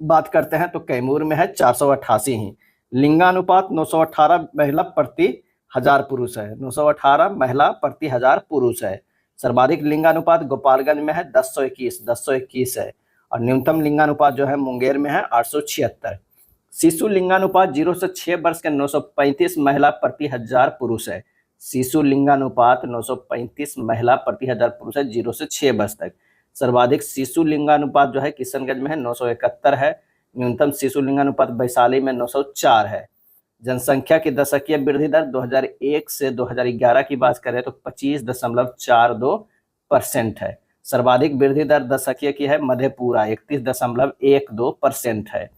बात करते हैं तो कैमूर में है 488 ही। लिंगानुपात 918 महिला प्रति 1000 पुरुष है, 918 महिला प्रति 1000 पुरुष है। सर्वाधिक लिंगानुपात गोपालगंज में है 1021 है और न्यूनतम लिंगानुपात जो है मुंगेर में है 876। शिशु लिंगानुपात 0 से 6 वर्ष के 935 महिला प्रति 1000 पुरुष है। शिशु लिंगानुपात 935 महिला प्रति 1000 पुरुष है 0 से 6 वर्ष तक। सर्वाधिक शिशु लिंगानुपात जो है किशनगंज में है 971 है। न्यूनतम शिशु लिंगानुपात वैशाली में 904 है। जनसंख्या की दशकीय वृद्धि दर 2001 से 2011 की बात करें तो 25.42% है। सर्वाधिक वृद्धि दर दशकीय की है मधेपुरा 31.12% है।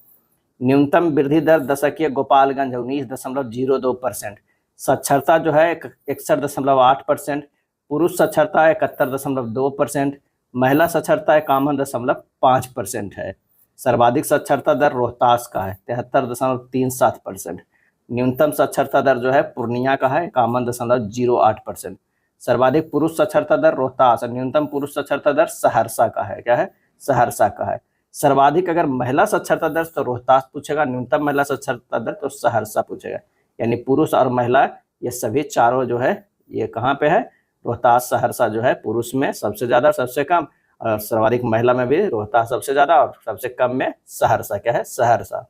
न्यूनतम वृद्धि दर दशकीय गोपालगंज 19.02%। साक्षरता जो है 61.8%। पुरुष साक्षरता 71.2%। महिला साक्षरता 51.5% है। सर्वाधिक साक्षरता दर रोहतास का है 73.37%। न्यूनतम साक्षरता दर जो है पूर्णिया का है 51.08%। सर्वाधिक पुरुष साक्षरता दर रोहतास और न्यूनतम पुरुष साक्षरता दर सहरसा का है। क्या है? सहरसा का है। सर्वाधिक अगर महिला साक्षरता दर तो रोहतास पूछेगा, न्यूनतम महिला साक्षरता दर तो सहरसा पूछेगा। यानी पुरुष और महिला ये सभी चारों जो है ये कहाँ पे है? रोहतास सहरसा जो है पुरुष में सबसे ज्यादा सबसे कम, और सर्वाधिक महिला में भी रोहतास सबसे ज्यादा और सबसे कम में सहरसा। क्या है? सहरसा।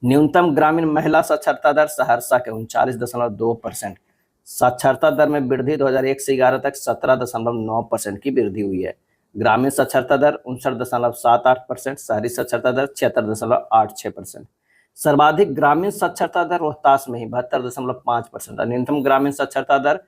न्यूनतम ग्रामीण महिला साक्षरता दर सहरसा के 39.2%। साक्षरता दर में वृद्धि 2001 से 11 तक 17.9% की वृद्धि हुई है। ग्रामीण साक्षरता दर 59.78%। शहरी साक्षरता दर 76.86%। सर्वाधिक ग्रामीण साक्षरता दर रोहतास में ही 72.5% और न्यूनतम ग्रामीण साक्षरता दर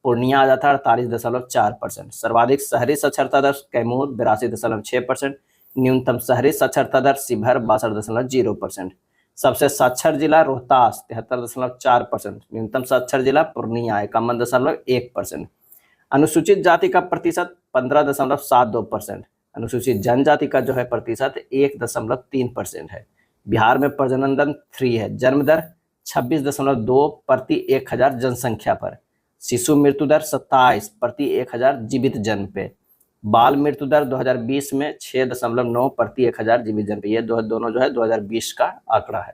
पूर्णिया आ जाता है 48.4%। सर्वाधिक शहरी साक्षरता दर कैमूर 82.6%। न्यूनतम शहरी साक्षरता दर शिवहर 62.0%। सबसे साक्षर जिला रोहतास 73.4%। न्यूनतम साक्षर जिला पूर्णिया 51.1%। अनुसूचित जाति का प्रतिशत 15.72%। अनुसूचित जनजाति का जो है प्रतिशत 1.3% है। बिहार में प्रजनन दर 3 है। जन्म दर 26.2 प्रति 1000 जनसंख्या पर। शिशु मृत्यु दर 27 प्रति 1000 जीवित जन्म पे। बाल मृत्यु दर 2020 में 6.9 प्रति 1000 जीवित जन्म पे। ये दोनों जो है 2020 का आंकड़ा है।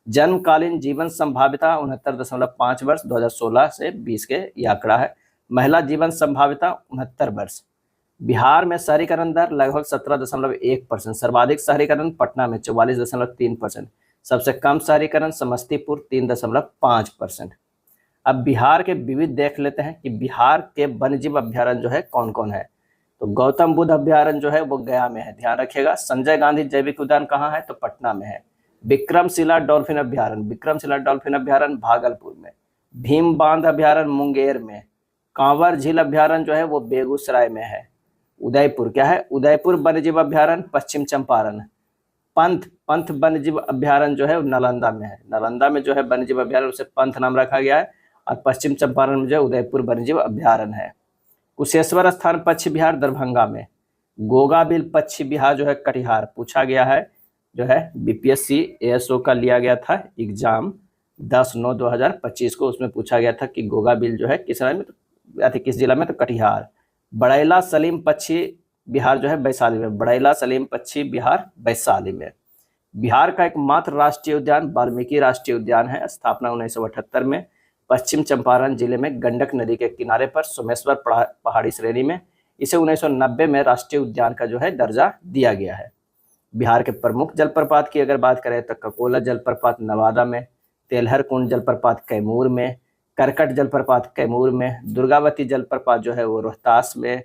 जन्मकालीन जीवन संभाव्यता 69.5 वर्ष 2016 से 20 के ये आंकड़ा है। महिला जीवन संभाव्यता 69 वर्ष। बिहार में शहरीकरण दर लगभग 17.1%। सर्वाधिक शहरीकरण पटना में 44.3%। सबसे कम शहरीकरण समस्तीपुर 3.5%। अब बिहार के विविध देख लेते हैं कि बिहार के वन्यजीव अभ्यारण्य जो है कौन कौन है। तो गौतम बुद्ध अभ्यारण्य जो है वो गया में है, ध्यान रखिएगा। संजय गांधी जैविक उद्यान कहाँ है? तो पटना में है। विक्रमशिला डॉल्फिन अभ्यारण्य भागलपुर में। भीम बांध अभ्यारण्य मुंगेर में। कांवर झील अभ्यारण्य जो है वो बेगूसराय में है। उदयपुर क्या है? उदयपुर वन्यजीव अभ्यारण्य पश्चिम चंपारण। पंथ पंथ वन्यजीव अभ्यारण्य जो है नालंदा में है। नालंदा में जो है वन्यजीव अभ्यारण्य उसे पंथ नाम रखा गया है। और पश्चिम चंपारण में जो है उदयपुर वन्यजीव अभ्यारण्य है। कुशेश्वर स्थान पश्चिम बिहार दरभंगा में। गोगाबिल पश्चिम बिहार जो है कटिहार। पूछा गया है जो है बीपीएससी एएसओ का लिया गया था एग्जाम 10/9/2025 को, उसमें पूछा गया था कि गोगाबिल जो है किस राज्य में, तो किस जिला में, तो कटिहार। बड़ैला सलीम पश्चिम बिहार जो है वैशाली में। बड़ैला सलीम पश्चिम बिहार वैशाली में। बिहार का एकमात्र राष्ट्रीय उद्यान वाल्मीकि राष्ट्रीय उद्यान है। स्थापना 1978 में। पश्चिम चंपारण जिले में गंडक नदी के किनारे पर सोमेश्वर पहाड़ी श्रेणी में। इसे 1990 में राष्ट्रीय उद्यान का जो है दर्जा दिया गया है। बिहार के प्रमुख जलप्रपात की अगर बात करें तो ककोला जलप्रपात नवादा में, तेलहर कुंड जलप्रपात कैमूर में, करकट जलप्रपात कैमूर में, दुर्गावती जलप्रपात जो है वो रोहतास में,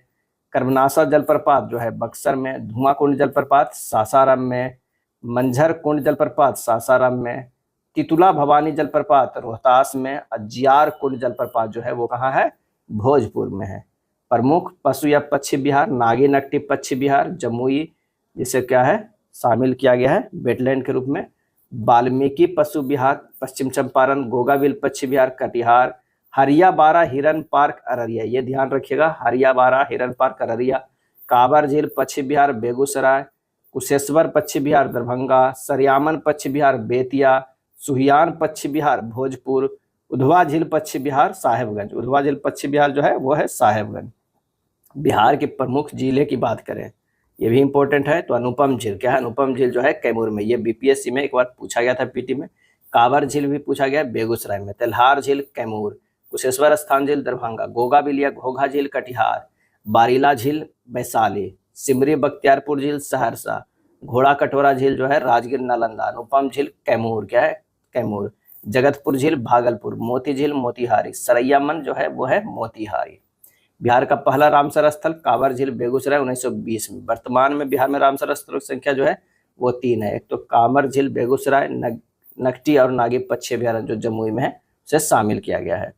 कर्मनासा जलप्रपात जो है बक्सर में, धुआं कुंड जलप्रपात सासाराम में, मंझर कुंड जलप्रपात सासाराम में, तितुला भवानी जलप्रपात रोहतास में, जियार कुंड जलप्रपात जो है वो कहाँ है, भोजपुर में है। प्रमुख पशु या पक्षी बिहार, नागिनट्टी पक्षी बिहार जमुई, जिसे क्या है शामिल किया गया है वेटलैंड के रूप में। वाल्मीकि पशु विहार पश्चिम चंपारण, गोगाबिल पश्चिम बिहार कटिहार, हरियाबारा हिरन पार्क अररिया, ये ध्यान रखिएगा, हरियाबारा हिरन पार्क अररिया। काबर झील पश्चिम बिहार बेगूसराय, कुशेश्वर पश्चिम बिहार दरभंगा, सरियामन पश्चिम बिहार बेतिया, सुहियान पश्चिम बिहार भोजपुर, उधवा झील पश्चिम बिहार साहेबगंज। उधवा झील पश्चिम बिहार जो है वो है साहेबगंज। बिहार की प्रमुख झीलें की बात करें, ये भी इंपॉर्टेंट है, तो अनुपम झील क्या है, अनुपम झील जो है कैमूर में, ये बीपीएससी में एक बार पूछा गया था पीटी में। कांवर झील भी पूछा गया बेगूसराय में, तेल्हार झील कैमूर, कुशेश्वर स्थान झील दरभंगा, गोगाबिल या घोघा झील कटिहार, बारीला झील वैशाली, सिमरी बख्तियारपुर झील सहरसा, घोड़ा कटोरा झील जो है राजगीर नालंदा, अनुपम झील कैमूर क्या है कैमूर, जगतपुर झील भागलपुर, मोती झील मोतिहारी, सरैया मन जो है वो है मोतिहारी। बिहार का पहला रामसर स्थल कांवर झील बेगूसराय 1920 में। वर्तमान में बिहार में रामसर स्थलों की संख्या जो है वो 3 है। एक तो कांवर झील बेगूसराय, नकटी और नागी पक्षी अभ्यारण्य जो जमुई में है उसे शामिल किया गया है।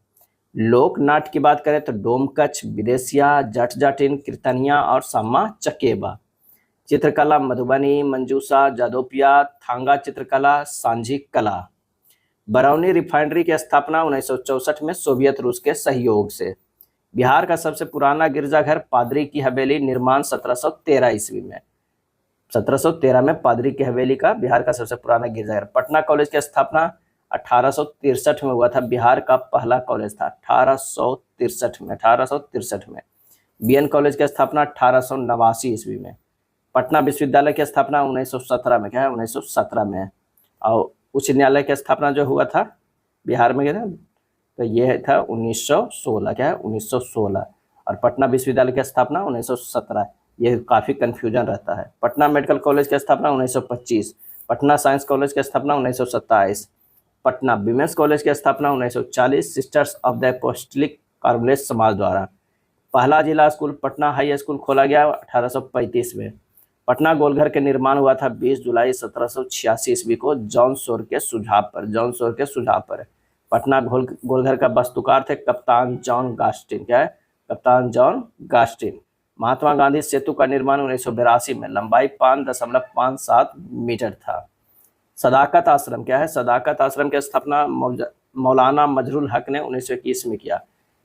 लोक नाट्य की बात करें तो डोमकच, विदेशिया, जट जटिन, कीर्तनिया और सामा चकेबा। चित्रकला मधुबनी, मंजूसा, जादोपिया, थांगा चित्रकला, सांझी कला। बरौनी रिफाइनरी की स्थापना 1964 में सोवियत रूस के सहयोग से। बिहार का सबसे पुराना गिरजाघर पादरी की हवेली, निर्माण 1713 ईस्वी में। 1713 में पादरी की हवेली का बिहार का सबसे पुराना गिरजाघर। पटना कॉलेज की स्थापना 1863 में हुआ था। बिहार का पहला कॉलेज था 1863 में। बीएन कॉलेज की स्थापना 1889 ईस्वी में। पटना विश्वविद्यालय की स्थापना 1917 में क्या है 1917 में। और उच्च न्यायालय की स्थापना जो हुआ था बिहार में क्या था, तो यह था 1916 क्या है 1916। और पटना विश्वविद्यालय की स्थापना 1917। ये काफ़ी कन्फ्यूजन रहता है। पटना मेडिकल कॉलेज की स्थापना 1925। पटना साइंस कॉलेज की स्थापना 1927। पटना विमेंस कॉलेज की स्थापना 1940 सिस्टर्स ऑफ द एपोस्टलिक कार्मेलिट समाज द्वारा। पहला जिला स्कूल पटना हाई स्कूल खोला गया 1835 में। पटना गोलघर के निर्माण हुआ था 20 जुलाई 1786 ईस्वी को जॉन शोर के सुझाव पर। पटना गोलघर का वास्तुकार थे कप्तान जॉन गास्टिन क्या है कप्तान जॉन गास्टिन। महात्मा गांधी सेतु का निर्माण 1982 में, लंबाई 5.57 मीटर था। सदाकत आश्रम क्या है सदाकत आश्रम की स्थापना मौलाना मजरुल हक ने 1921 में किया।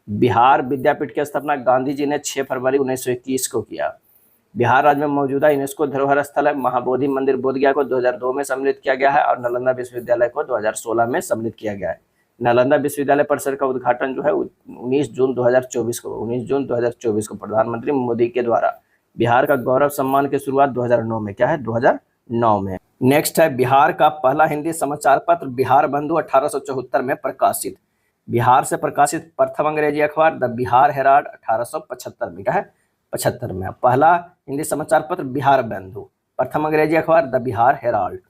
बिहार विद्यापीठ की स्थापना गांधी जी ने 6 फरवरी 1921 को किया। बिहार राज्य में मौजूदा यूनेस्को धरोहर स्थल है महाबोधि मंदिर बोधगया को 2002 में सम्मिलित किया गया है और नालंदा विश्वविद्यालय को 2016 में सम्मिलित किया गया है। नालंदा विश्वविद्यालय परिसर का उद्घाटन जो है 19 जून 2024 को प्रधानमंत्री मोदी के द्वारा बिहार का गौरव सम्मान की शुरुआत 2009 में क्या है 2009 में। नेक्स्ट है बिहार का पहला हिंदी समाचार पत्र बिहार बंधु 1874 में प्रकाशित। बिहार से प्रकाशित प्रथम अंग्रेजी अखबार द बिहार हेराल्ड 1875 में क्या है 75 में। पहला हिंदी समाचार पत्र बिहार बंधु, प्रथम अंग्रेजी अखबार the Bihar Herald.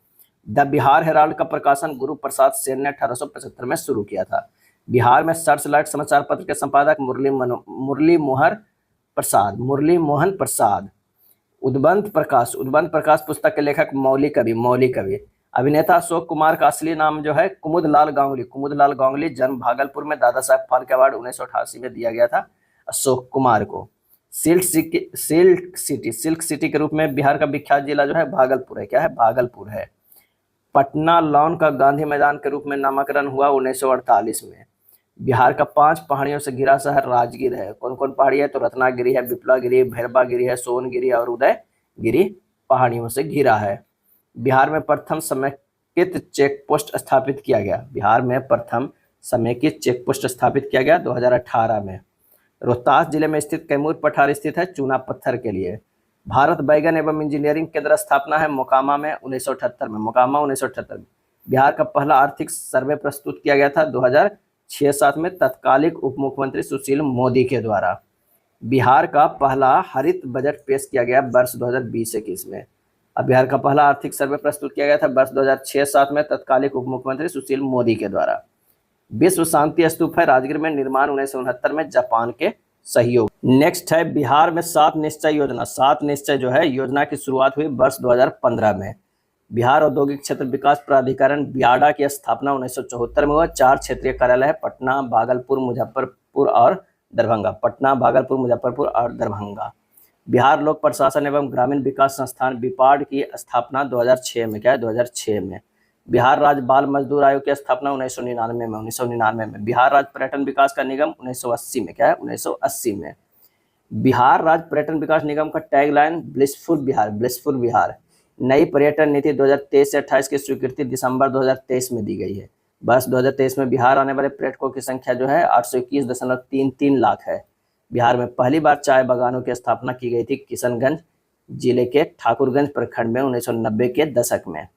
The Bihar Herald का प्रकाशन गुरु प्रसाद सेन ने 1875 में शुरू किया था। बिहार में सर्चलाइट समाचार पत्र के संपादक मुरली मोहन प्रसाद। उद्बंध प्रकाश पुस्तक के लेखक मौलिक कवि। अभिनेता अशोक कुमार का असली नाम जो है कुमुदलाल गांगुली। जन्म भागलपुर में, दादा साहब फाल्के अवार्ड 1988 में दिया गया था अशोक कुमार को। सिल्क सिटी के रूप में बिहार का विख्यात जिला जो है भागलपुर है। क्या है? भागलपुर है। पटना लॉन का गांधी मैदान के रूप में नामकरण हुआ 1948 में। बिहार का 5 पहाड़ियों से घिरा शहर राजगीर है। कौन कौन पहाड़ी है? तो रत्नागिरी है, विप्लवागिरी, भैरवागिरी है, सोनगिरी और उदयगिरी पहाड़ियों से घिरा है। बिहार में प्रथम समेकित चेक पोस्ट स्थापित किया गया। बिहार में प्रथम समेकित चेक पोस्ट स्थापित किया गया 2018 में। रोहतास जिले में स्थित कैमूर पठार स्थित है चूना पत्थर के लिए। भारत बैगन एवं इंजीनियरिंग केंद्र स्थापना है मोकामा में 1978 में। मोकामा 1978 में। बिहार का पहला आर्थिक सर्वे प्रस्तुत किया गया था 2006-7 में तत्कालिक उप मुख्यमंत्री सुशील मोदी के द्वारा। बिहार का पहला हरित बजट पेश किया गया वर्ष 2020-21 में। अब बिहार का पहला आर्थिक सर्वे प्रस्तुत किया गया था वर्ष 2006-7 में तत्कालिक उप मुख्यमंत्री सुशील मोदी के द्वारा। विश्व शांति स्तूप है राजगीर में, निर्माण 1969 में जापान के सहयोग। नेक्स्ट है बिहार में 7 निश्चय योजना। 7 निश्चय जो है योजना की शुरुआत हुई वर्ष 2015 में। बिहार औद्योगिक क्षेत्र विकास प्राधिकरण बियाडा की स्थापना 1974 में हुआ। 4 क्षेत्रीय कार्यालय है पटना, भागलपुर, मुजफ्फरपुर और दरभंगा। पटना, भागलपुर, मुजफ्फरपुर और दरभंगा। बिहार लोक प्रशासन एवं ग्रामीण विकास संस्थान बिपाड की स्थापना 2006 में। क्या है? 2006 में। बिहार राज्य बाल मजदूर आयोग की स्थापना 1999 में। बिहार राज्य पर्यटन विकास का निगम 1980 में। क्या है? 1980 में। बिहार राज्य पर्यटन विकास निगम का tagline blissful Bihar, blissful Bihar. नई पर्यटन नीति 2023 से 28 की स्वीकृति दिसंबर 2023 में दी गई है। वर्ष 2023 में बिहार आने वाले पर्यटकों की संख्या जो है 821.33 लाख है। बिहार में पहली बार चाय बागानों की स्थापना की गई थी किशनगंज जिले के ठाकुरगंज प्रखंड में 1990 के दशक में।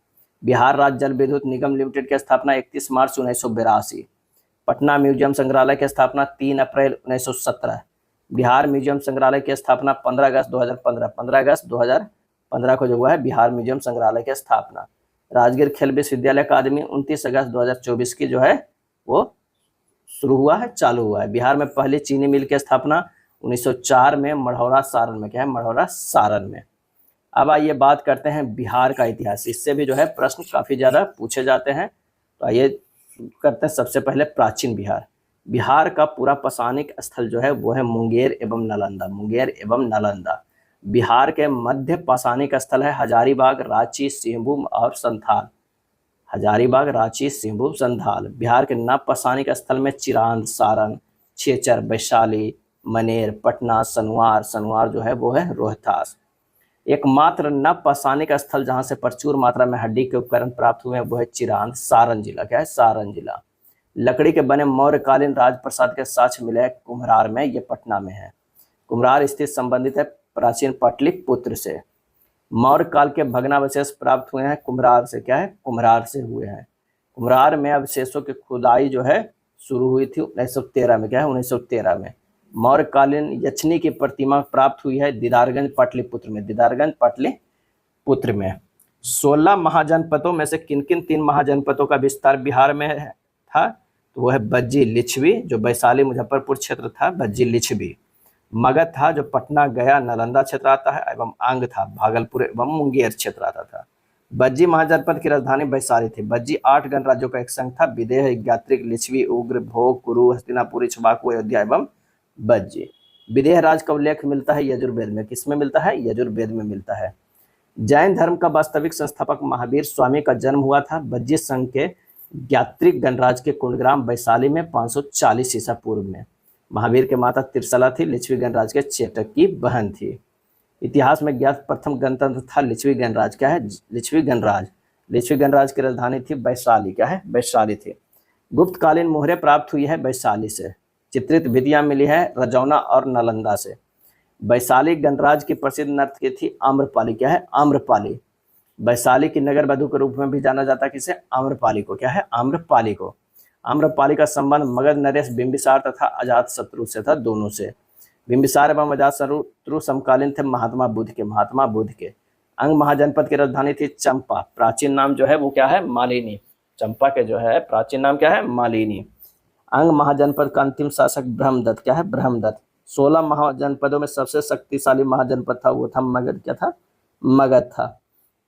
बिहार राज्य जल विद्युत निगम लिमिटेड की स्थापना 31 मार्च 1982। पटना म्यूजियम संग्रहालय की स्थापना 3 अप्रैल 1917। बिहार म्यूजियम संग्रहालय की स्थापना 15 अगस्त 2015। 15 अगस्त 2015 को जो हुआ है बिहार म्यूजियम संग्रहालय की स्थापना। राजगीर खेल विश्वविद्यालय अकादमी 29 अगस्त 2024 की जो है वो शुरू हुआ है, चालू हुआ है। बिहार में पहली चीनी मिल की स्थापना 1904 में मढ़ौरा सारण में। क्या है? मढ़ौरा सारण में। अब आइए बात करते हैं बिहार का इतिहास। इससे भी जो है प्रश्न काफ़ी ज़्यादा पूछे जाते हैं। तो आइए करते हैं सबसे पहले प्राचीन बिहार। बिहार का पूरा पाषाणिक स्थल जो है वो है मुंगेर एवं नालंदा। मुंगेर एवं नालंदा। बिहार के मध्य पाषाणिक स्थल है हजारीबाग, रांची, सिंहभूम और संथाल। हजारीबाग, रांची, सिंहभूम, संथाल। बिहार के नव पाषाणिक स्थल में चिरांद, सारण, छेचर, वैशाली, मनेर, पटना, सनवार। सनवार जो है वो है रोहतास। एकमात्र नव पाषाणिक स्थल जहां से प्रचुर मात्रा में हड्डी के उपकरण प्राप्त हुए हैं वो है चिरांद, सारण जिला। क्या है? सारण जिला। लकड़ी के बने मौर्यकालीन राजप्रसाद के साक्ष्य मिले कुम्हरार में, ये पटना में है। कुम्हरार स्थित संबंधित है प्राचीन पाटलिपुत्र से। मौर्य काल के भग्नावशेष प्राप्त हुए हैं कुम्हरार से। क्या है? कुम्हरार से हुए हैं। कुम्हरार में अवशेषों की खुदाई जो है शुरू हुई थी 1913 में। क्या है? 1913 में। मौर्यकालीन यक्षिणी की प्रतिमा प्राप्त हुई है दीदारगंज पाटलिपुत्र में। दीदारगंज पाटलिपुत्र में। 16 महाजनपदों में से किन किन 3 महाजनपदों का विस्तार बिहार में था? तो वो है बज्जी, लिच्छवी जो वैशाली मुजफ्फरपुर क्षेत्र था, बज्जी लिच्छवी। मगध था जो पटना, गया, नालंदा क्षेत्र आता है, एवं आंग था भागलपुर एवं मुंगेर क्षेत्र आता था। बज्जी महाजनपद की राजधानी वैशाली थी। बज्जी 8 गणराज्यों का एक संघ था। विदेह, ज्ञात्रिक, लिच्छवी, उग्र, भोग, कुरु, हस्तिनापुर, इक्ष्वाकु, अयोध्या एवं बज्जी। विदेह राज का उल्लेख मिलता है यजुर्वेद में। किसमें मिलता है? यजुर्वेद में मिलता है। जैन धर्म का वास्तविक संस्थापक महावीर स्वामी का जन्म हुआ था बज्जी संघ के ज्ञात्रिक गणराज के कुंडग्राम वैशाली में 540 ईसा पूर्व में। महावीर के माता त्रिशला थी, लिच्छवी गणराज के चेटक की बहन थी। इतिहास में ज्ञात प्रथम गणतंत्र था लिच्छवी गणराज। क्या है? लिच्छवी गणराज। लिच्छवी गणराज की राजधानी थी वैशाली। क्या है? वैशाली थी। गुप्तकालीन मोहरें प्राप्त हुई है वैशाली से। चित्रित भित्तियां मिली है रजौना और नालंदा से। वैशाली गणराज की प्रसिद्ध नर्तकी थी आम्रपाली। क्या है? आम्रपाली। वैशाली की नगर वधु के रूप में भी जाना जाता है किसे? आम्रपाली को। क्या है? आम्रपाली को। आम्रपाली का संबंध मगध नरेश बिंबिसार तथा अजातशत्रु से था, दोनों से। बिंबिसार एवं अजातशत्रु समकालीन थे महात्मा बुद्ध के। महात्मा बुद्ध के। अंग महाजनपद की राजधानी थी चंपा। प्राचीन नाम जो है वो क्या है? मालिनी। चंपा के जो है प्राचीन नाम क्या है? मालिनी। अंग महाजनपद का अंतिम शासक ब्रह्मदत्त। क्या है? ब्रह्मदत्त। 16 महाजनपदों में सबसे शक्तिशाली महाजनपद था वो था मगध। क्या था? मगध था।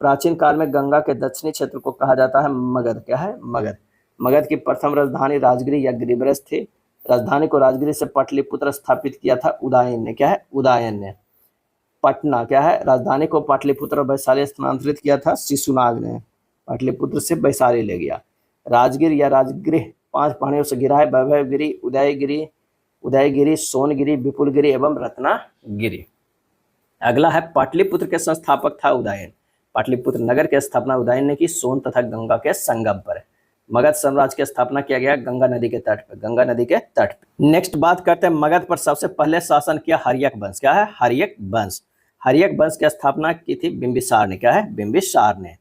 प्राचीन काल में गंगा के दक्षिणी क्षेत्र को कहा जाता है मगध। क्या है? मगध। मगध की प्रथम राजधानी राजगिरी या गिरिब्रज थी। राजधानी को राजगीर से पाटलिपुत्र स्थापित किया था उदयन ने। क्या है? उदयन ने। पटना क्या है? राजधानी को पाटलिपुत्र और वैशाली स्थानांतरित किया था शिशुनाग ने। पाटलिपुत्र से वैशाली ले गया। राजगीर या राजगृह 5 पहाड़ियों से घिरा है। वैभवगिरी, उदयगिरी, सोनगिरी, विपुलगिरी एवं रत्नागिरी। अगला है पाटलिपुत्र के संस्थापक था उदयन। पाटलिपुत्र नगर की स्थापना उदयन ने की सोन तथा गंगा के संगम पर। मगध साम्राज्य की स्थापना किया गया गंगा नदी के तट पर, गंगा नदी के तट पर। नेक्स्ट बात करते हैं मगध पर सबसे पहले शासन किया हर्यक वंश। क्या है? हर्यक वंश। हर्यक वंश की स्थापना की थी बिंबिसार ने। क्या है? बिंबिसार ने।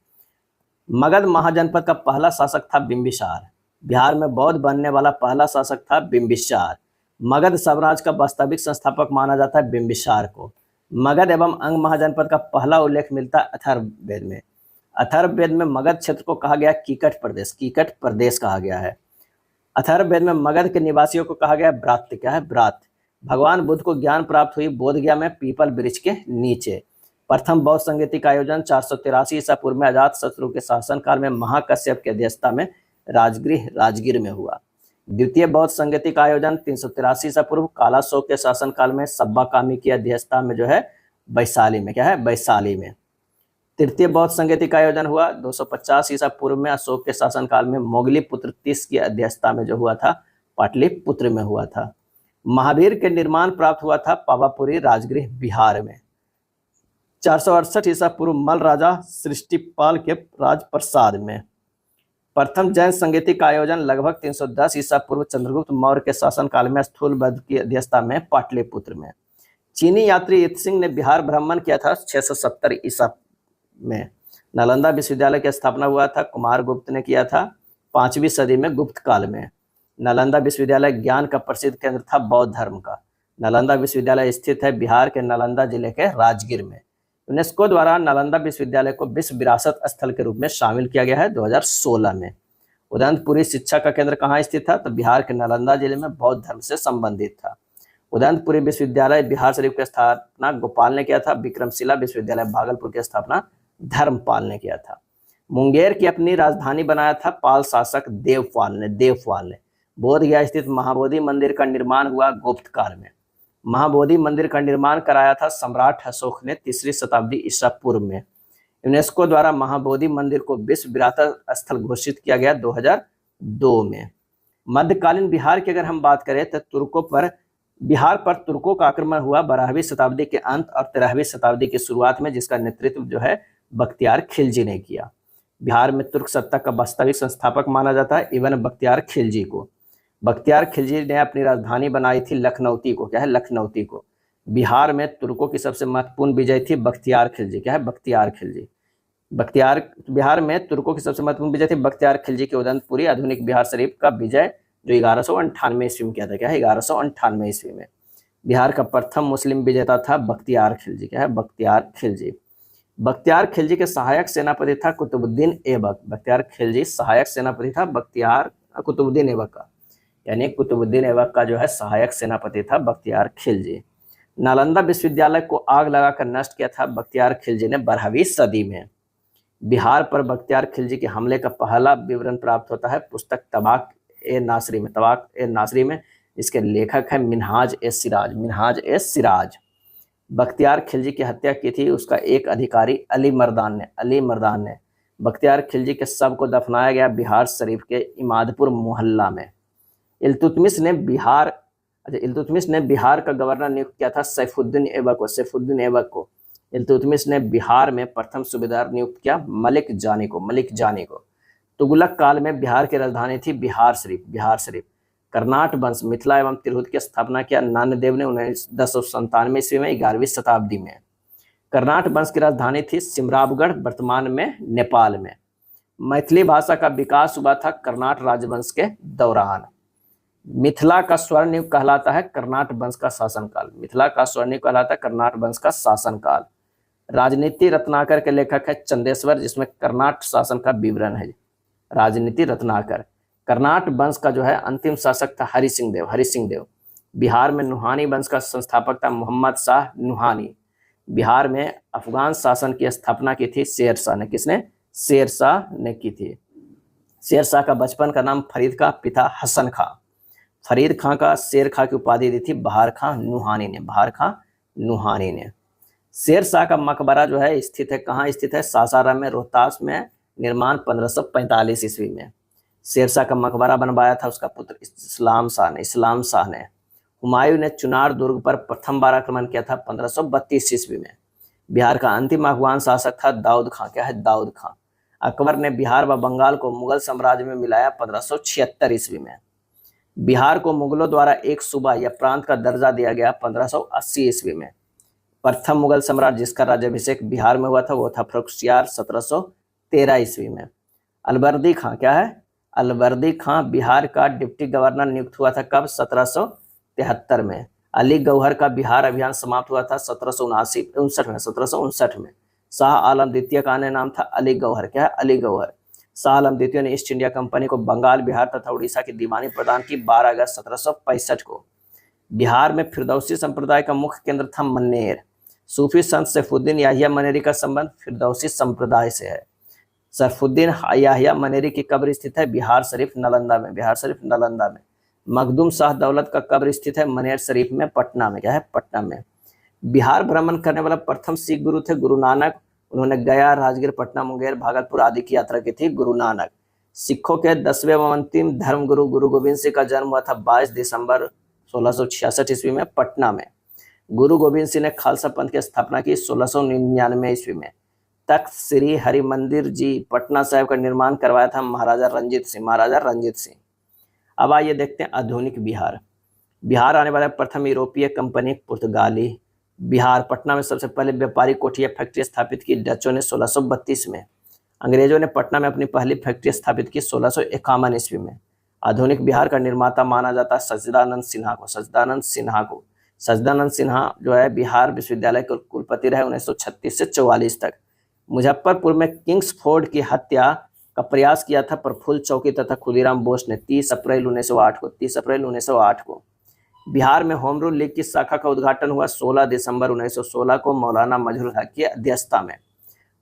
मगध महाजनपद का पहला शासक था बिंबिसार। बिहार में बौद्ध बनने वाला पहला शासक था बिंबिसार। मगध साम्राज्य का वास्तविक संस्थापक माना जाता है बिंबिसार को। मगध एवं अंग महाजनपद का पहला उल्लेख मिलता है अथर्ववेद में। अथर्ववेद में मगध क्षेत्र को कहा गया कीकट प्रदेश। कीकट प्रदेश कहा गया है। अथर्ववेद में मगध के निवासियों को कहा गया ब्रात्य। क्या है? ब्रात्य। भगवान बुद्ध को ज्ञान प्राप्त हुई बोधगया में पीपल वृक्ष के नीचे। प्रथम बौद्ध संगीति का आयोजन 483 ईसा पूर्व में अजातशत्रु के शासनकाल में महाकश्यप की अध्यक्षता में राजगृह राजगीर में हुआ। द्वितीय बौद्ध संगीति का आयोजन 383 ईसा पूर्व कालाशोक के शासनकाल में सब्बाकामी की अध्यक्षता में जो है वैशाली में। क्या है? वैशाली में। तृतीय बौद्ध संगीति का आयोजन हुआ 250 ईसा पूर्व में अशोक के शासनकाल में मोगली पुत्र तीस की अध्यक्षता में जो हुआ था पाटलिपुत्र में हुआ था। महावीर के निर्माण प्राप्त हुआ था पावापुरी राजगृह बिहार में। 468 ईसा पूर्व मल राजा सृष्टिपाल के राजप्रसाद में। प्रथम जैन संगीति का आयोजन लगभग 310 ईसा पूर्व चंद्रगुप्त मौर्य के शासनकाल में स्थूलबद्ध की अध्यक्षता में पाटलिपुत्र में। चीनी यात्री इत्सिंग ने बिहार भ्रमण किया था 670 ईसा में। नालंदा विश्वविद्यालय की स्थापना हुआ था कुमारगुप्त ने किया था 5वीं सदी में गुप्त काल में। नालंदा विश्वविद्यालय ज्ञान का प्रसिद्ध केंद्र था बौद्ध धर्म का। नालंदा विश्वविद्यालय स्थित है बिहार के नालंदा जिले के राजगीर में। यूनेस्को द्वारा नालंदा विश्वविद्यालय को विश्व विरासत स्थल के रूप में शामिल किया गया है 2016 में। उदयपुरी शिक्षा का केंद्र कहाँ स्थित था? तो बिहार के नालंदा जिले में बौद्ध धर्म से संबंधित था। उदयपुरी विश्वविद्यालय बिहार शरीफ की स्थापना गोपाल ने किया था। विक्रमशिला विश्वविद्यालय भागलपुर की स्थापना धर्मपाल ने किया था। मुंगेर की अपनी राजधानी बनाया था पाल शासक देवपाल ने। बोधगया स्थित महाबोधि मंदिर का निर्माण हुआ गुप्त काल में। महाबोधि मंदिर का निर्माण कराया था सम्राट अशोक ने 3री शताब्दी ईसा पूर्व में। यूनेस्को द्वारा महाबोधि मंदिर को विश्व विरासत स्थल घोषित किया गया 2002 में। मध्यकालीन बिहार की अगर हम बात करें तो बिहार पर तुर्कों का आक्रमण हुआ 12वीं शताब्दी के अंत और 13वीं शताब्दी की शुरुआत में, जिसका नेतृत्व जो है बख्तियार खिलजी ने किया। बिहार में तुर्क सत्ता का वास्तविक संस्थापक माना जाता है इब्न बख्तियार खिलजी को। बख्तियार खिलजी ने अपनी राजधानी बनाई थी लखनऊती को। क्या है? लखनऊती को। बिहार में तुर्कों की सबसे महत्वपूर्ण विजय थी बख्तियार खिलजी। क्या है? बख्तियार खिलजी। बिहार में तुर्कों की सबसे महत्वपूर्ण विजय थी बख्तियार खिलजी के उदयपुरी आधुनिक बिहार शरीफ का विजय जो 1198 ईस्वी में किया था। क्या है? 1198 ईस्वी में। बिहार का प्रथम मुस्लिम विजेता था बख्तियार खिलजी। क्या है? बख्तियार खिलजी। बख्तियार खिलजी के सहायक सेनापति था कुतुबुद्दीन ऐबक। बख्तियार खिलजी सहायक सेनापति था कुतुबुद्दीन ऐबक का, यानी कुतुबुद्दीन ऐबक का जो है सहायक सेनापति था बख्तियार खिलजी। नालंदा विश्वविद्यालय को आग लगाकर नष्ट किया था बख्तियार खिलजी ने 12वीं सदी में। बिहार पर बख्तियार खिलजी के हमले का पहला विवरण प्राप्त होता है पुस्तक तबाक ए नासरी में, इसके लेखक है मिन्हाज ए सिराज। बख्तियार खिलजी की हत्या की थी उसका एक अधिकारी अली मर्दान ने। बख्तियार खिलजी के शव को दफनाया गया बिहार शरीफ के इमादपुर मोहल्ला में। इल्तुतमिश ने बिहार का गवर्नर नियुक्त किया था सैफुद्दीन ऐबक को। इल्तुतमिश ने बिहार में प्रथम सूबेदार नियुक्त किया मलिक जानी को। तुगलक काल में बिहार की राजधानी थी बिहार शरीफ। कर्नाट वंश मिथिला एवं तिरहुत की स्थापना किया नान्यदेव ने 1097 ईस्वी में 11वीं शताब्दी में। कर्नाट वंश की राजधानी थी सिमरावगढ़, वर्तमान में नेपाल में। मैथिली भाषा का विकास हुआ था कर्नाट राजवंश के दौरान। मिथिला का स्वर्ण युग कहलाता है कर्नाट वंश का शासनकाल। राजनीति रत्नाकर के लेखक है चंदेश्वर, जिसमें कर्नाट शासन का विवरण है। राजनीति रत्नाकर। कर्नाट वंश का जो है अंतिम शासक था हरि सिंह देव। बिहार में नुहानी वंश का संस्थापक था मोहम्मद शाह नुहानी। बिहार में अफगान शासन की स्थापना की थी शेरशाह ने। किसने? शेरशाह ने की थी। शेरशाह का बचपन का नाम फरीद का पिता हसन खां। फरीद खां का शेर खां की उपाधि दी थी बहार खां नुहानी ने, बहार खां नुहानी ने। शेर शाह का मकबरा जो है स्थित है, कहाँ स्थित है? सासाराम में, रोहतास में, निर्माण 1545 ईस्वी में। शेर शाह का मकबरा बनवाया था उसका पुत्र इस्लाम शाह ने, इस्लाम शाह ने। हुमायूं ने चुनार दुर्ग पर प्रथम बार आक्रमण किया था 1532 ईस्वी में। बिहार का अंतिम अफगान शासक था दाऊद खां, क्या है? दाऊद खां। अकबर ने बिहार व बंगाल को मुगल साम्राज्य में मिलाया 1576 ईस्वी में। बिहार को मुगलों द्वारा एक सूबा या प्रांत का दर्जा दिया गया 1580 ईस्वी में। प्रथम मुगल सम्राट जिसका राज्याभिषेक बिहार में हुआ था वो था फ़र्रुखसियार 1713 ईस्वी में। अलवर्दी खां, क्या है? अलवर्दी खां बिहार का डिप्टी गवर्नर नियुक्त हुआ था कब? 1773 में। अली गौहर का बिहार अभियान समाप्त हुआ था 1759 में। शाह आलम द्वितीय का अन्य नाम था अली गौहर, क्या है? अली गौहर। शाह आलम द्वितीय ने ईस्ट इंडिया कंपनी को बंगाल, बिहार तथा उड़ीसा की दीवानी प्रदान की 12 अगस्त 1765 को। बिहार में फिरदौसी संप्रदाय का मुख्य केंद्र था मन्नेर। सूफी संत सैफुद्दीन याहिया मनेरी का संबंध फिरदौसी संप्रदाय से है। सैफुद्दीन याहिया मनेरी की कब्र स्थित है बिहार शरीफ नालंदा में, बिहार शरीफ नालंदा में। मखदूम शाह दौलत का कब्र स्थित है मनेर शरीफ में, पटना में, क्या है? पटना में। बिहार भ्रमण करने वाला प्रथम सिख गुरु थे गुरु नानक। उन्होंने गया, राजगीर, पटना, मुंगेर, भागलपुर आदि की यात्रा की थी गुरु नानक। सिखों के 10वें व अंतिम धर्म गुरु गुरु गोविंद सिंह का जन्म हुआ था 22 दिसंबर 1666 ईस्वी में पटना में। गुरु गोविंद सिंह ने खालसा पंथ की स्थापना की 1699 ईस्वी में। तख्त श्री हरिमंदिर जी पटना साहिब का निर्माण करवाया था महाराजा रंजीत सिंह, महाराजा रंजीत सिंह। अब आइए देखते हैं आधुनिक बिहार। बिहार आने वाला प्रथम यूरोपीय कंपनी पुर्तगाली। बिहार पटना में सबसे पहले व्यापारिक कोठी या फैक्ट्री स्थापित की डचों ने 1632 में। अंग्रेजों ने पटना में अपनी पहली फैक्ट्री स्थापित की 1651 ईस्वी में। आधुनिक बिहार का निर्माता माना जाता है सच्चिदानंद सिन्हा को, सच्चिदानंद सिन्हा को। सच्चिदानंद सिन्हा जो है बिहार विश्वविद्यालय के कुलपति रहे 1936 से 44 तक। मुजफ्फरपुर में किंग्सफोर्ड की हत्या का प्रयास किया था प्रफुल्ल चौकी तथा खुदीराम बोस ने 30 अप्रैल 1908 को। बिहार में होम रूल लीग की शाखा का उद्घाटन हुआ 16 दिसंबर 1916 को मौलाना मजहरुल हक की अध्यक्षता में।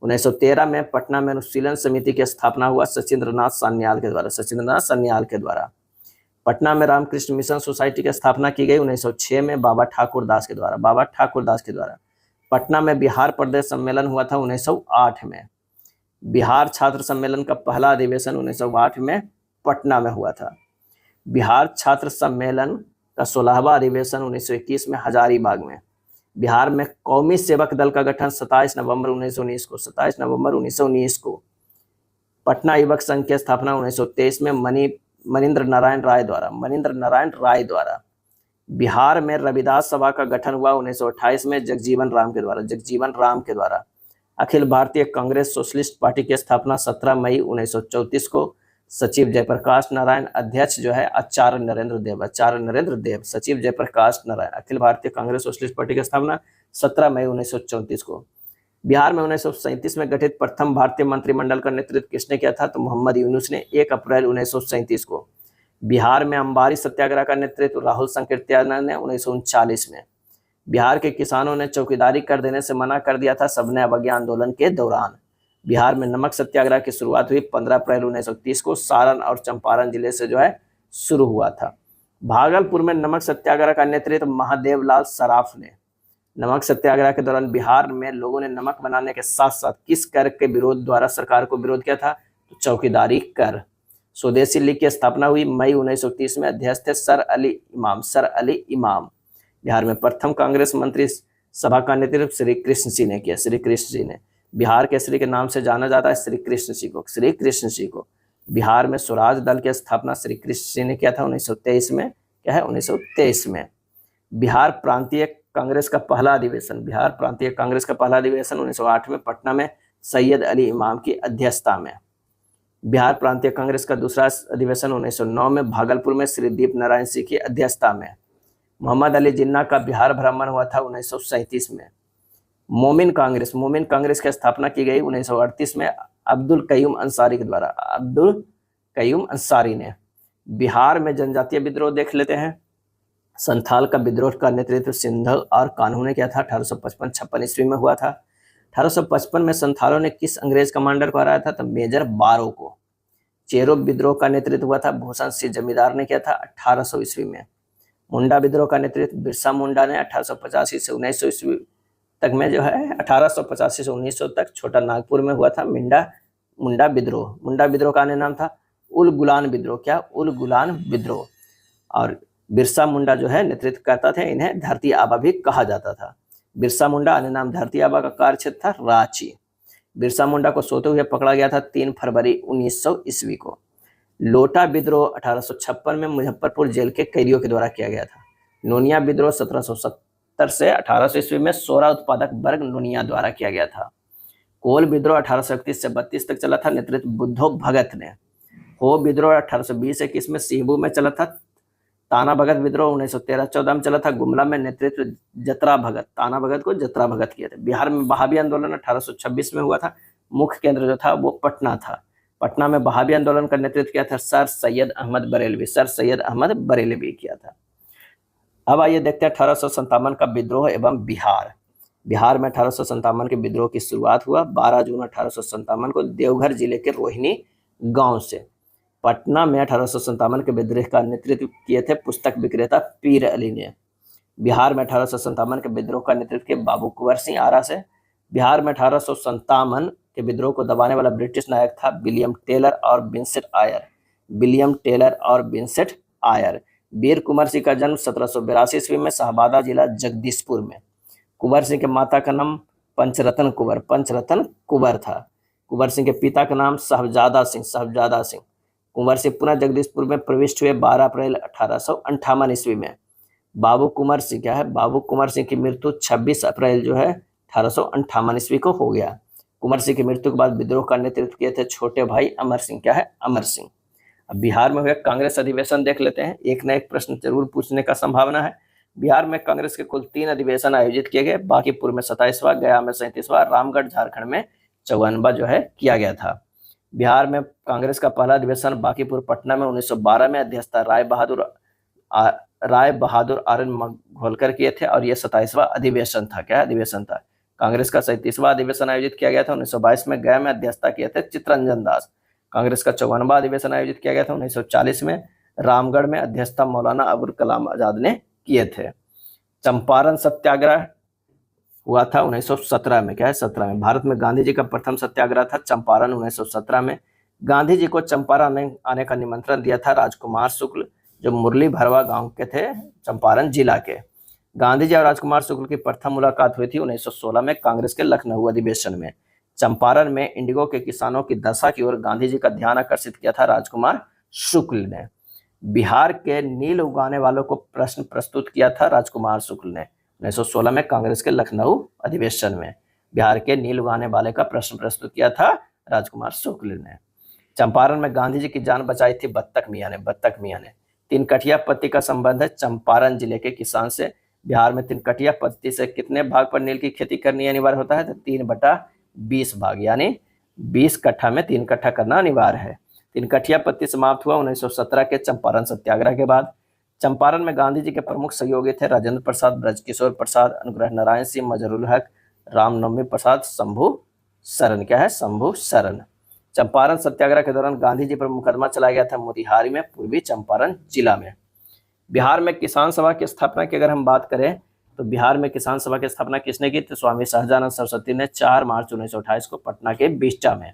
1913 में पटना में अनुशीलन समिति की स्थापना हुआ सचिंद्रनाथ सान्याल के द्वारा। पटना में रामकृष्ण मिशन सोसाइटी की स्थापना की गई 1906 में बाबा ठाकुर दास के द्वारा। पटना में बिहार प्रदेश सम्मेलन हुआ था 1908 में। बिहार छात्र सम्मेलन का पहला अधिवेशन 1908 में पटना में हुआ था। बिहार छात्र सम्मेलन का 16वां अधिवेशन 1921 में हजारीबाग में। बिहार में कौमी सेवक दल का गठन 27 नवंबर 1919 को। पटना युवक संघ की स्थापना 1923 में मनीन्द्र नारायण राय द्वारा। बिहार में रविदास सभा का गठन हुआ 1928 में जगजीवन राम के द्वारा। अखिल भारतीय कांग्रेस सोशलिस्ट पार्टी की स्थापना 17 मई 1934 को। सचिव जयप्रकाश नारायण, अध्यक्ष जो है आचार्य नरेंद्र देव, सचिव जयप्रकाश नारायण। अखिल भारतीय कांग्रेस सोशलिस्ट पार्टी की स्थापना 17 मई 1934 को। बिहार में 1937 में गठित प्रथम भारतीय मंत्रिमंडल का नेतृत्व किसने किया था? तो मोहम्मद यूनुस ने 1 अप्रैल 1937 को। बिहार में अंबारी सत्याग्रह का नेतृत्व राहुल संकीर्त्यानंद ने 1939 में। बिहार के किसानों ने चौकीदारी कर देने से मना कर दिया था सविनय अवज्ञा आंदोलन के दौरान। बिहार में नमक सत्याग्रह की शुरुआत हुई 15 अप्रैल 1930 को। सारण और चंपारण जिले से जो है शुरू हुआ था। भागलपुर में नमक सत्याग्रह का नेतृत्व महादेव लाल सराफ ने। नमक सत्याग्रह के दौरान बिहार में लोगों ने नमक बनाने के साथ साथ किस कर के विरोध द्वारा सरकार को विरोध किया था? तो चौकीदारी कर। स्वदेशी लीग की स्थापना हुई मई 1930 में। अध्यक्ष थे सर अली इमाम। बिहार में प्रथम कांग्रेस मंत्री सभा का नेतृत्व श्री कृष्ण सिंह ने किया। बिहार केसरी के नाम से जाना जाता है श्री कृष्ण सिंह को। बिहार में स्वराज दल की स्थापना श्री कृष्ण सिंह ने किया था 1923 में, क्या है? 1923 में। बिहार प्रांतीय कांग्रेस का पहला अधिवेशन 1908 में पटना में सैयद अली इमाम की अध्यक्षता में। बिहार प्रांतीय कांग्रेस का दूसरा अधिवेशन 1909 में भागलपुर में श्री दीप नारायण सिंह की अध्यक्षता में। मोहम्मद अली जिन्ना का बिहार भ्रमण हुआ था 1937 में। मोमिन कांग्रेस की स्थापना की गई 1938 में अब्दुल कयूम अंसारी ने। बिहार में जनजातीय विद्रोह देख लेते हैं। संथाल का विद्रोह का नेतृत्व सिंधल और कान्हू ने किया था। 1855-56 ईस्वी में हुआ था। 1855 में संथालों ने किस अंग्रेज कमांडर को हराया था? तो मेजर बारो को। चेरो विद्रोह का नेतृत्व हुआ था भूषण सिंह जमींदार ने किया था 1800 ईस्वी में। मुंडा विद्रोह का नेतृत्व बिरसा मुंडा ने 1885 से 1900 ईस्वी तक में जो है 1885 से 1900 तक छोटा नागपुर में हुआ था मुंडा विद्रोह। मुंडा विद्रोह का अन्य नाम था उल गुलान विद्रोह। क्या? उल गुलान विद्रोह। और बिरसा मुंडा जो है नेतृत्व करता थे, इन्हें धरती आबा भी कहा जाता था। बिरसा मुंडा अन्य नाम धरती आबा का कार्यक्षेत्र था रांची। बिरसा मुंडा को सोते हुए पकड़ा गया था 3 फरवरी 1900 ईस्वी को। लोटा विद्रोह 1856 में मुजफ्फरपुर जेल के कैदियों के द्वारा किया गया था। नोनिया विद्रोह 1770 से 1800 ईस्वी में सोरा उत्पादक वर्ग नोनिया द्वारा किया गया था। कोल विद्रोह 1831 से 32 तक चला था, नेतृत्व बुद्धो भगत ने। हो विद्रोह 1820-21 में सिंहबू में चला था। ताना भगत विद्रोह 1913-14 में चला था गुमला में, नेतृत्व जतरा भगत। ताना भगत को जतरा भगत किया था। बिहार में बहावी आंदोलन 1826 में हुआ था। मुख्य केंद्र जो था वो पटना था। पटना में बहावी आंदोलन का नेतृत्व किया था सर सैयद अहमद बरेलवी। सर सैयद अहमद बरेलवी किया था। अब आइए देखते हैं 1857 का विद्रोह एवं बिहार। बिहार में 1857 के विद्रोह की शुरुआत हुआ 12 जून 1857 को देवघर जिले के रोहिणी गांव से। पटना में 1857 के विद्रोह का नेतृत्व किए थे पुस्तक विक्रेता पीर अली ने। बिहार में 1857 के विद्रोह का नेतृत्व किया बाबू कुंवर सिंह आरा से। बिहार में 1857 के विद्रोह को दबाने वाला ब्रिटिश नायक था विलियम टेलर और विंसेंट आयर। विलियम टेलर और विंसेंट आयर। वीर कुंवर सिंह का जन्म 1782 ईस्वी में शाहबादा जिला जगदीशपुर में। कुंवर सिंह के माता का नाम पंचरतन कुंवर था। कुंवर सिंह के पिता का नाम साहबजादा सिंह। कुंवर सिंह पुनः जगदीशपुर में प्रविष्ट हुए 12 अप्रैल 1858 ईस्वी में। बाबू कुंवर सिंह क्या है? बाबू कुंवर सिंह की मृत्यु 26 अप्रैल जो है 1858 ईस्वी को हो गया। कुंवर सिंह की मृत्यु के बाद विद्रोह का नेतृत्व किए थे छोटे भाई अमर सिंह। क्या है? अमर सिंह। अब बिहार में हुए कांग्रेस अधिवेशन देख लेते हैं। एक न एक प्रश्न जरूर पूछने का संभावना है। बिहार में कांग्रेस के कुल 3 अधिवेशन आयोजित किए गए। बांकीपुर में 27वां, गया में 37वां, रामगढ़ झारखंड में 54वां जो है किया गया था। बिहार में कांग्रेस का पहला अधिवेशन बांकीपुर पटना में 1912 में अध्यक्षता राय बहादुर आर्यन घोलकर किए थे और यह 27वां अधिवेशन था। क्या अधिवेशन था? कांग्रेस का 37वां अधिवेशन आयोजित किया गया था 1922 में। गया में अध्यक्षता किए थे चित्तरंजन दास। कांग्रेस का 54वां अधिवेशन आयोजित किया गया था 1940 में। रामगढ़ में अध्यक्षता मौलाना अबुल कलाम आजाद ने किए थे। चंपारण सत्याग्रह हुआ था 1917 में। क्या है? 17 में। भारत में गांधी जी का प्रथम सत्याग्रह था चंपारण 1917 में। गांधी जी को चंपारण आने का निमंत्रण दिया था राजकुमार शुक्ल, जो मुरली भरवा गांव के थे, चंपारण जिला के। गांधी जी और राजकुमार शुक्ल की प्रथम मुलाकात हुई थी 1916 में कांग्रेस के लखनऊ अधिवेशन में। चंपारण में इंडिगो के किसानों की दशा की ओर गांधी जी का ध्यान आकर्षित किया था राजकुमार शुक्ल ने। बिहार के नील उगाने वालों को प्रश्न प्रस्तुत किया था राजकुमार शुक्ल ने 1916 में कांग्रेस के लखनऊ अधिवेशन में। बिहार के नील उगाने वाले का प्रश्न प्रस्तुत किया था राजकुमार शुक्ल ने। चंपारण में गांधी जी की जान बचाई थी बत्तख मियां ने। तिनकठिया पत्ती का संबंध है चंपारण जिले के किसान से। बिहार में तिनकठिया पत्ती से कितने भाग पर नील की खेती करनी अनिवार्य होता है? तो 3/20 भाग, यानी 20 कट्ठा में 3 कट्ठा करना अनिवार्य है। तिनकठिया पत्ती समाप्त हुआ 1917 के चंपारण सत्याग्रह के बाद। चंपारण में गांधी जी के प्रमुख सहयोगी थे राजेंद्र प्रसाद, ब्रजकिशोर प्रसाद, अनुग्रह नारायण सिंह, मजहरुल हक, रामनवमी प्रसाद, शंभू शरण। क्या है? शंभू शरण। चंपारण सत्याग्रह के दौरान गांधी जी पर मुकदमा चलाया गया था मोतिहारी में, पूर्वी चंपारण जिला में। बिहार में किसान सभा की स्थापना की अगर हम बात करें तो बिहार में किसान सभा की स्थापना किसने की? तो स्वामी सहजानंद सरस्वती ने 4 मार्च 1928 को पटना के बिस्टा में।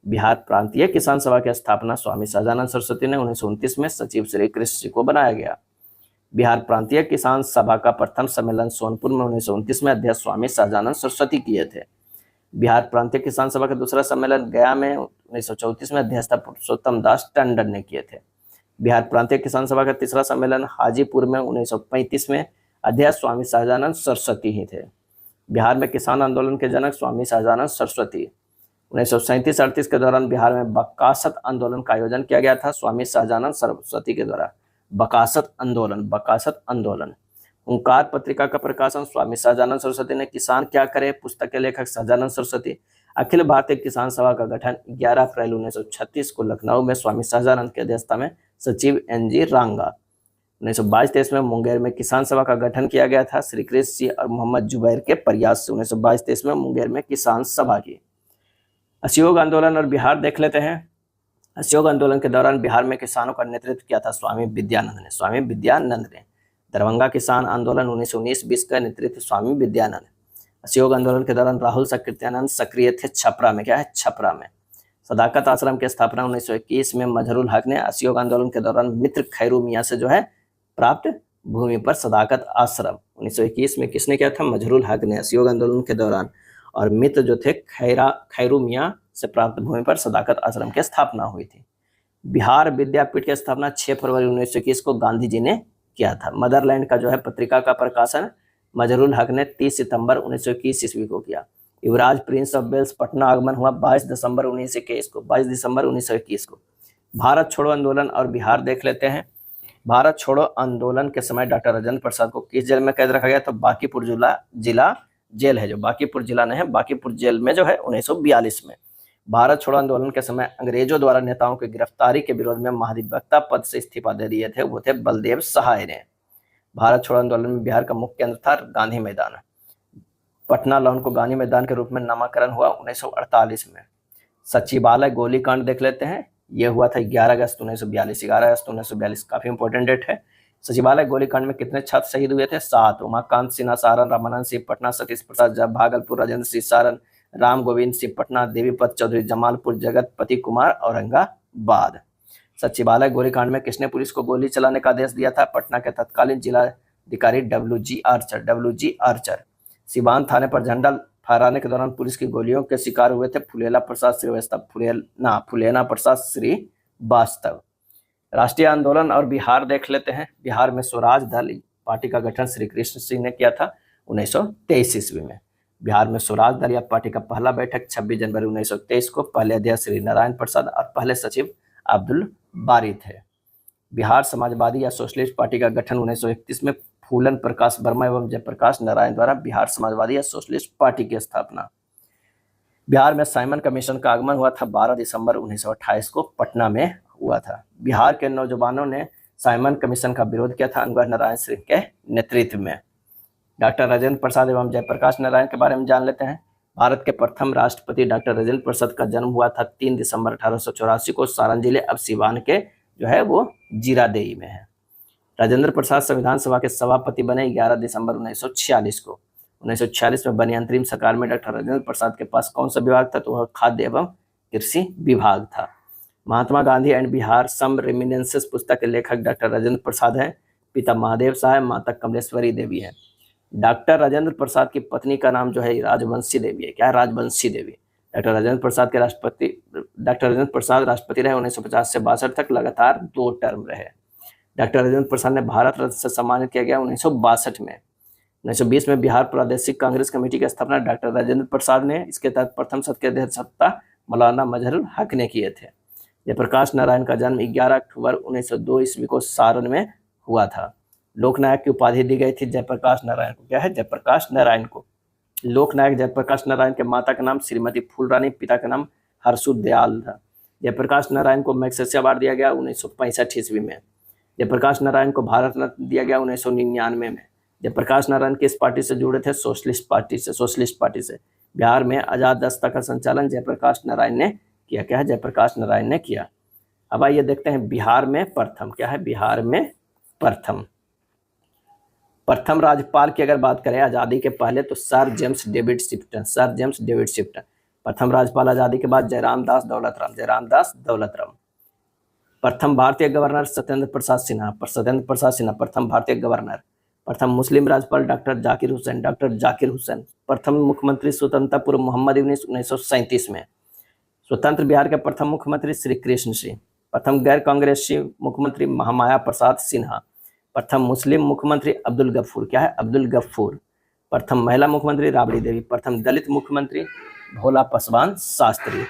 बिहार प्रांतीय किसान सभा की स्थापना स्वामी सहजानंद सरस्वती ने 1929 में सचिव श्री कृष्ण जी को बनाया गया। बिहार प्रांतीय किसान सभा का प्रथम सम्मेलन सोनपुर में 1929 में अध्यक्ष स्वामी सहजानंद सरस्वती किए थे। बिहार प्रांतीय किसान सभा का दूसरा सम्मेलन गया में 1934 में अध्यक्षता पुरुषोत्तम दास टंडन ने किए थे। बिहार प्रांतीय किसान सभा का तीसरा सम्मेलन हाजीपुर में 1935 में अध्यक्ष स्वामी सहजानंद सरस्वती ही थे। बिहार में किसान आंदोलन के जनक स्वामी सहजानंद सरस्वती। 1937-38 के दौरान बिहार में बकासत आंदोलन का आयोजन किया गया था स्वामी सहजानंद सरस्वती के द्वारा। बकासत आंदोलन। ओंकार पत्रिका का प्रकाशन स्वामी सहजानंद सरस्वती ने। किसान क्या करे पुस्तक के लेखक सहजानंद सरस्वती। अखिल भारतीय किसान सभा का गठन 11 अप्रैल 1936 को लखनऊ में स्वामी सहजानंद की अध्यक्षता में सचिव NG रांगा। 1922-23 में मुंगेर में किसान सभा का गठन किया गया था श्री कृष्ण सिंह और मोहम्मद जुबैर के प्रयास से। 1922-23 में मुंगेर में किसान सभा की। असहयोग आंदोलन और बिहार देख लेते हैं। असहयोग आंदोलन के दौरान बिहार में किसानों का नेतृत्व किया था स्वामी विद्यानंद ने। स्वामी विद्यानंद ने दरभंगा किसान आंदोलन 1919-20 का नेतृत्व स्वामी विद्यानंद। असहयोग आंदोलन के दौरान राहुल सकृत्यानंद सक्रिय थे छपरा में, क्या है, छपरा में। सदाकत आश्रम की स्थापना 1921 में मजहरूल हक ने। असहयोग आंदोलन के दौरान मित्र खैरू मियाँ से जो है प्राप्त भूमि पर सदाकत आश्रम 1921 में किसने किया था? मजहरूल हक ने, असहयोग आंदोलन के दौरान। और मित्र जो थे खैरू मियाँ से प्राप्त भूमि पर सदाकत आश्रम की स्थापना हुई थी। बिहार विद्यापीठ की स्थापना 6 फरवरी 1921 को गांधी जी ने किया था। मदरलैंड का जो है पत्रिका का प्रकाशन मजहरूल हक ने 30 सितंबर 1921 ईस्वी को किया। युवराज प्रिंस ऑफ वेल्स पटना आगमन हुआ 22 दिसंबर 1921 को, 22 दिसंबर 1921 को। भारत छोड़ो आंदोलन और बिहार देख लेते हैं। भारत छोड़ो आंदोलन के समय डॉक्टर राजेंद्र प्रसाद को किस जेल में कैद रखा गया? तो बांकीपुर जिला जेल है, जो बांकीपुर जिला नहीं है, बांकीपुर जेल में जो है 1942 में। भारत छोड़ो आंदोलन के समय अंग्रेजों द्वारा नेताओं की गिरफ्तारी के विरोध में महाधिवक्ता पद से इस्तीफा दे दिए थे, वो थे बलदेव सहाय ने। भारत छोड़ो आंदोलन में बिहार का मुख्य केंद्र था गांधी मैदान। पटना लॉन को गांधी मैदान के रूप में नामकरण हुआ 1948 में। सचिवालय गोलीकांड देख लेते हैं, यह हुआ था 11 अगस्त 1942। 11 अगस्त 1942 काफी इंपॉर्टेंट डेट है। सचिवालय गोलीकांड में कितने छात्र शहीद हुए थे? 7। उमाकांत सिन्हा सारण, रामानंद सिंह पटना, सतीश प्रसाद झा भागलपुर, राजेंद्र सिंह सारण, राम गोविंद सिंह पटना, देवीपत चौधरी जमालपुर, जगतपति कुमार औरंगाबाद। सचिवालय गोलीकांड में किसने पुलिस को गोली चलाने का आदेश दिया था? पटना के तत्कालीन जिलाधिकारी WG आर्चर। सिवान थाने पर झंडा फहराने के दौरान पुलिस की गोलियों के शिकार हुए थे फुलेना प्रसाद श्रीवास्तव। राष्ट्रीय आंदोलन और बिहार देख लेते हैं। बिहार में स्वराज दल पार्टी का गठन श्री कृष्ण सिंह ने किया था 1923 ईस्वी में। बिहार में स्वराज दल या पार्टी का पहला बैठक 26 जनवरी 1923 को। पहले अध्यक्ष श्री नारायण प्रसाद और पहले सचिव अब्दुल बारी थे। बिहार समाजवादी या सोशलिस्ट पार्टी का गठन 1931 में। फूलन प्रकाश वर्मा एवं जयप्रकाश नारायण द्वारा बिहार समाजवादी या सोशलिस्ट पार्टी की स्थापना। बिहार में साइमन कमीशन का आगमन हुआ था 12 दिसंबर 1928 को, पटना में हुआ था। बिहार के नौजवानों ने साइमन कमीशन का विरोध किया था अनवर नारायण सिंह के नेतृत्व में। डॉक्टर राजेंद्र प्रसाद एवं जयप्रकाश नारायण के बारे में जान लेते हैं। भारत के प्रथम राष्ट्रपति डॉक्टर राजेंद्र प्रसाद का जन्म हुआ था 3 दिसंबर 1884 को सारण जिले अब सिवान के जो है वो जीरादेई में है। राजेंद्र प्रसाद संविधान सभा के सभापति बने 11 दिसंबर 1946 को। 1946 में बनी अंतरिम सरकार में डॉक्टर राजेंद्र प्रसाद के पास कौन सा विभाग था? तो वह खाद्य एवं कृषि विभाग था। महात्मा गांधी एंड बिहार सम रेमिनेंसेस पुस्तक के लेखक डॉक्टर राजेंद्र प्रसाद हैं। पिता महादेव साहब, माता कमलेश्वरी देवी है। डॉक्टर राजेंद्र प्रसाद की पत्नी का नाम जो है राजवंशी देवी है। क्या है? राजवंशी देवी। डॉक्टर राजेंद्र प्रसाद राष्ट्रपति रहे 1950 से 62 तक, लगातार 2 टर्म रहे। डॉक्टर राजेंद्र प्रसाद ने भारत रत्न से सम्मानित किया गया 1962 में। 1920 में बिहार प्रादेशिक कांग्रेस कमेटी की स्थापना डॉक्टर राजेंद्र प्रसाद ने। इसके तहत प्रथम सत्र के अध्यक्षता मौलाना मजहरूल हक ने किए थे। जयप्रकाश नारायण का जन्म 11 अक्टूबर 1902 ईस्वी को सारण में हुआ था। लोकनायक की उपाधि दी गई थी जयप्रकाश नारायण को। क्या है? जयप्रकाश नारायण को लोकनायक जयप्रकाश नारायण के माता का नाम श्रीमती फूलरानी, पिता का नाम हर्षुदयाल था। जयप्रकाश नारायण को मैग्सेसे अवार्ड दिया गया 1965 ईस्वी में। जयप्रकाश नारायण को भारत रत्न दिया गया 1999 में। जयप्रकाश नारायण किस पार्टी से जुड़े थे? सोशलिस्ट पार्टी से। बिहार में आजाद दस्ता का संचालन जयप्रकाश नारायण ने किया। क्या है? जयप्रकाश नारायण ने किया। अब आइए देखते हैं बिहार में प्रथम। क्या है? बिहार में प्रथम राज्यपाल की अगर बात करें आजादी के पहले तो सर जेम्स डेविड शिफ्टन। प्रथम राज्यपाल आजादी के बाद जयराम दास दौलतराम। प्रथम भारतीय गवर्नर सत्येंद्र प्रसाद सिन्हा प्रथम भारतीय गवर्नर। प्रथम मुस्लिम राज्यपाल डॉक्टर जाकिर हुसैन। प्रथम मुख्यमंत्री स्वतंत्रता पूर्व मोहम्मद यूनुस 1937 में। स्वतंत्र बिहार के प्रथम मुख्यमंत्री श्री कृष्ण सिंह। प्रथम गैर कांग्रेसी मुख्यमंत्री महामाया प्रसाद सिन्हा। प्रथम मुस्लिम मुख्यमंत्री अब्दुल गफूर। क्या है? अब्दुल गफूर। प्रथम महिला मुख्यमंत्री राबड़ी देवी। प्रथम दलित मुख्यमंत्री भोला पासवान शास्त्री।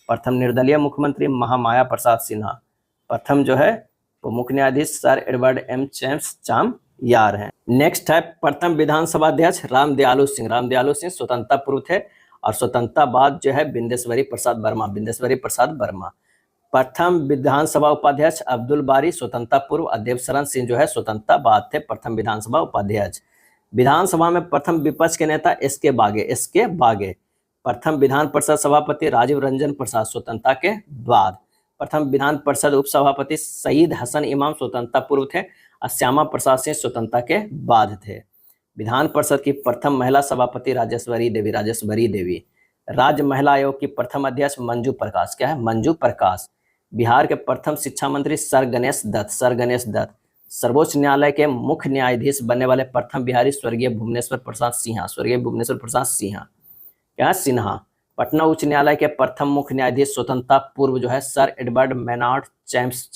प्रथम निर्दलीय मुख्यमंत्री महामाया प्रसाद सिन्हा। प्रथम जो है वो मुख्य न्यायाधीश सर एडवर्ड एम चाम यार हैं। नेक्स्ट है प्रथम विधानसभा अध्यक्ष रामदयालु सिंह स्वतंत्रता पूर्व थे और स्वतंत्रता बाद जो है बिंदेश्वरी प्रसाद वर्मा। प्रथम विधानसभा उपाध्यक्ष अब्दुल बारी स्वतंत्रता पूर्व। देवशरण सिंह जो है स्वतंत्रता बाद थे प्रथम विधानसभा उपाध्यक्ष। विधानसभा में प्रथम विपक्ष के नेता एस के बागे। प्रथम विधान परिषद सभापति राजीव रंजन प्रसाद स्वतंत्रता के बाद। प्रथम विधान परिषद उपसभापति सईद हसन इमाम स्वतंत्रता पूर्व थे और श्यामा प्रसाद सिंह स्वतंत्रता के बाद थे। विधान परिषद की प्रथम महिला सभापति राजेश्वरी देवी। राज्य महिला आयोग की प्रथम अध्यक्ष मंजू प्रकाश, क्या है? मंजू प्रकाश। बिहार के प्रथम शिक्षा मंत्री सर गणेश दत्त। सर्वोच्च न्यायालय के मुख्य न्यायाधीश बनने वाले प्रथम बिहारी स्वर्गीय भुवनेश्वर प्रसाद सिन्हा, क्या है? सिन्हा। पटना उच्च न्यायालय के प्रथम मुख्य न्यायाधीश स्वतंत्रता पूर्व जो है sir Edward Maynard Champs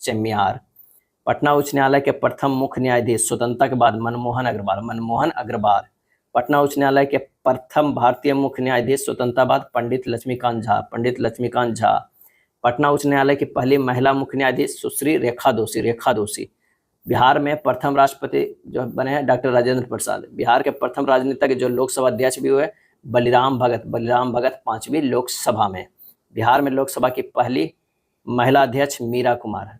Chamier. Patna उच्च न्यायालय के प्रथम मुख्य न्यायाधीश स्वतंत्रता के बाद मनमोहन अग्रवाल। पटना उच्च न्यायालय के प्रथम भारतीय मुख्य न्यायाधीश स्वतंत्रता बाद पंडित लक्ष्मीकांत झा। पटना उच्च न्यायालय की पहली महिला मुख्य न्यायाधीश सुश्री रेखा दोषी। बिहार में प्रथम राष्ट्रपति जो बने हैं डॉक्टर राजेंद्र प्रसाद। बिहार के प्रथम राजनीतिज्ञ जो लोकसभा अध्यक्ष भी हुए बलिराम भगत 5वीं लोकसभा में। बिहार में लोकसभा की पहली महिला अध्यक्ष मीरा कुमार।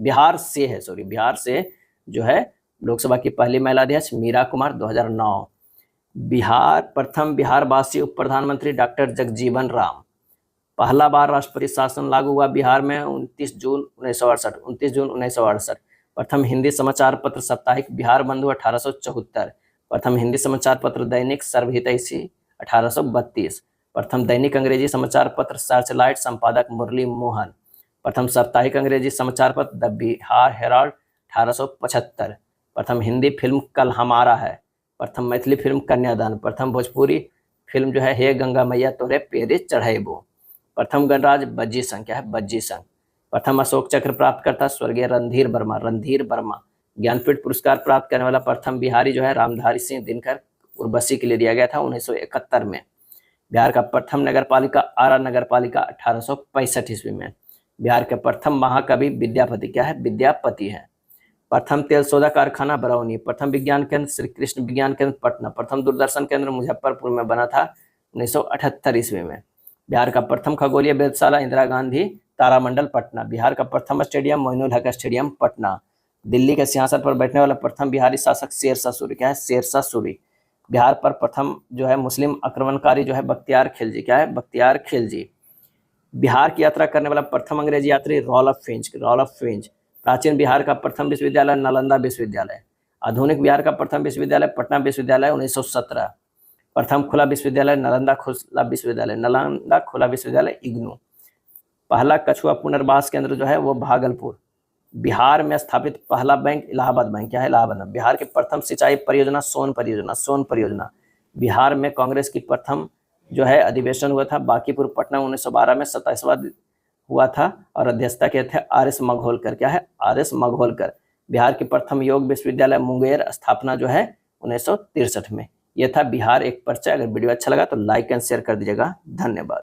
बिहार से जो है लोकसभा की पहली महिला अध्यक्ष मीरा कुमार 2009। प्रथम बिहारवासी उप प्रधानमंत्री डॉक्टर जगजीवन राम। पहला बार राष्ट्रपति शासन लागू हुआ बिहार में 29 जून 1968। प्रथम हिंदी समाचार पत्र साप्ताहिक बिहार बंधु 1874। प्रथम हिंदी समाचार पत्र दैनिक सर्वहितैषी 1832। प्रथम दैनिक अंग्रेजी समाचार पत्र सर्चलाइट संपादक मुरली मोहन। प्रथम साप्ताहिक अंग्रेजी समाचार पत्र द बिहार हेराल्ड 1875। प्रथम हिंदी फिल्म कल हमारा है। प्रथम मैथिली फिल्म कन्यादान। प्रथम भोजपुरी फिल्म जो है हे गंगा मैया तोरे पेरे चढ़ेबो। प्रथम गणराज्य बज्जी संघ, क्या है? बज्जी संघ। प्रथम अशोक चक्र प्राप्त करता स्वर्गीय रणधीर वर्मा। ज्ञानपीठ पुरस्कार प्राप्त करने वाला प्रथम बिहारी जो है रामधारी सिंह दिनकर उर्वशी के लिए दिया गया था 1971 में। बिहार का प्रथम नगरपालिका आरा नगरपालिका 1865 ईस्वी में। बिहार के प्रथम महाकवि विद्यापति, क्या है? विद्यापति है। प्रथम तेल सोदा कारखाना बरौनी। प्रथम विज्ञान केंद्र श्री कृष्ण विज्ञान केंद्र पटना। प्रथम दूरदर्शन केंद्र मुजफ्फरपुर में बना था 1978 ईस्वी में। बिहार का प्रथम खगोलीय वेधशाला इंदिरा गांधी तारामंडल पटना। बिहार का प्रथम स्टेडियम मोइनुल हक स्टेडियम पटना। दिल्ली के सिंहासन पर बैठने वाला प्रथम बिहारी शासक शेरशाह सूरी, क्या है? शेरशाह सूरी। बिहार पर प्रथम जो है मुस्लिम आक्रमणकारी जो है बख्तियार खिलजी, क्या है? बख्तियार खिलजी। बिहार की यात्रा करने वाला प्रथम अंग्रेजी यात्री रॉल्फ फिंच। प्राचीन बिहार का प्रथम विश्वविद्यालय नालंदा विश्वविद्यालय। आधुनिक बिहार का प्रथम विश्वविद्यालय पटना विश्वविद्यालय 1917। प्रथम खुला विश्वविद्यालय नालंदा खुला विश्वविद्यालय इग्नू। पहला कछुआ पुनर्वास केंद्र जो है वो भागलपुर। बिहार में स्थापित पहला बैंक इलाहाबाद बैंक, क्या है? इलाहाबाद। बिहार की प्रथम सिंचाई परियोजना सोन परियोजना। बिहार में कांग्रेस की प्रथम जो है अधिवेशन हुआ था बांकीपुर पटना 1912 में 27वां हुआ था और अध्यक्षता किए थे आर.एस. मघोलकर, क्या है? आर.एस. मघोलकर। बिहार की प्रथम योग विश्वविद्यालय मुंगेर स्थापना जो है 1963 में। यह था बिहार एक परिचय। अगर वीडियो अच्छा लगा तो लाइक एंड शेयर कर दीजिएगा। धन्यवाद।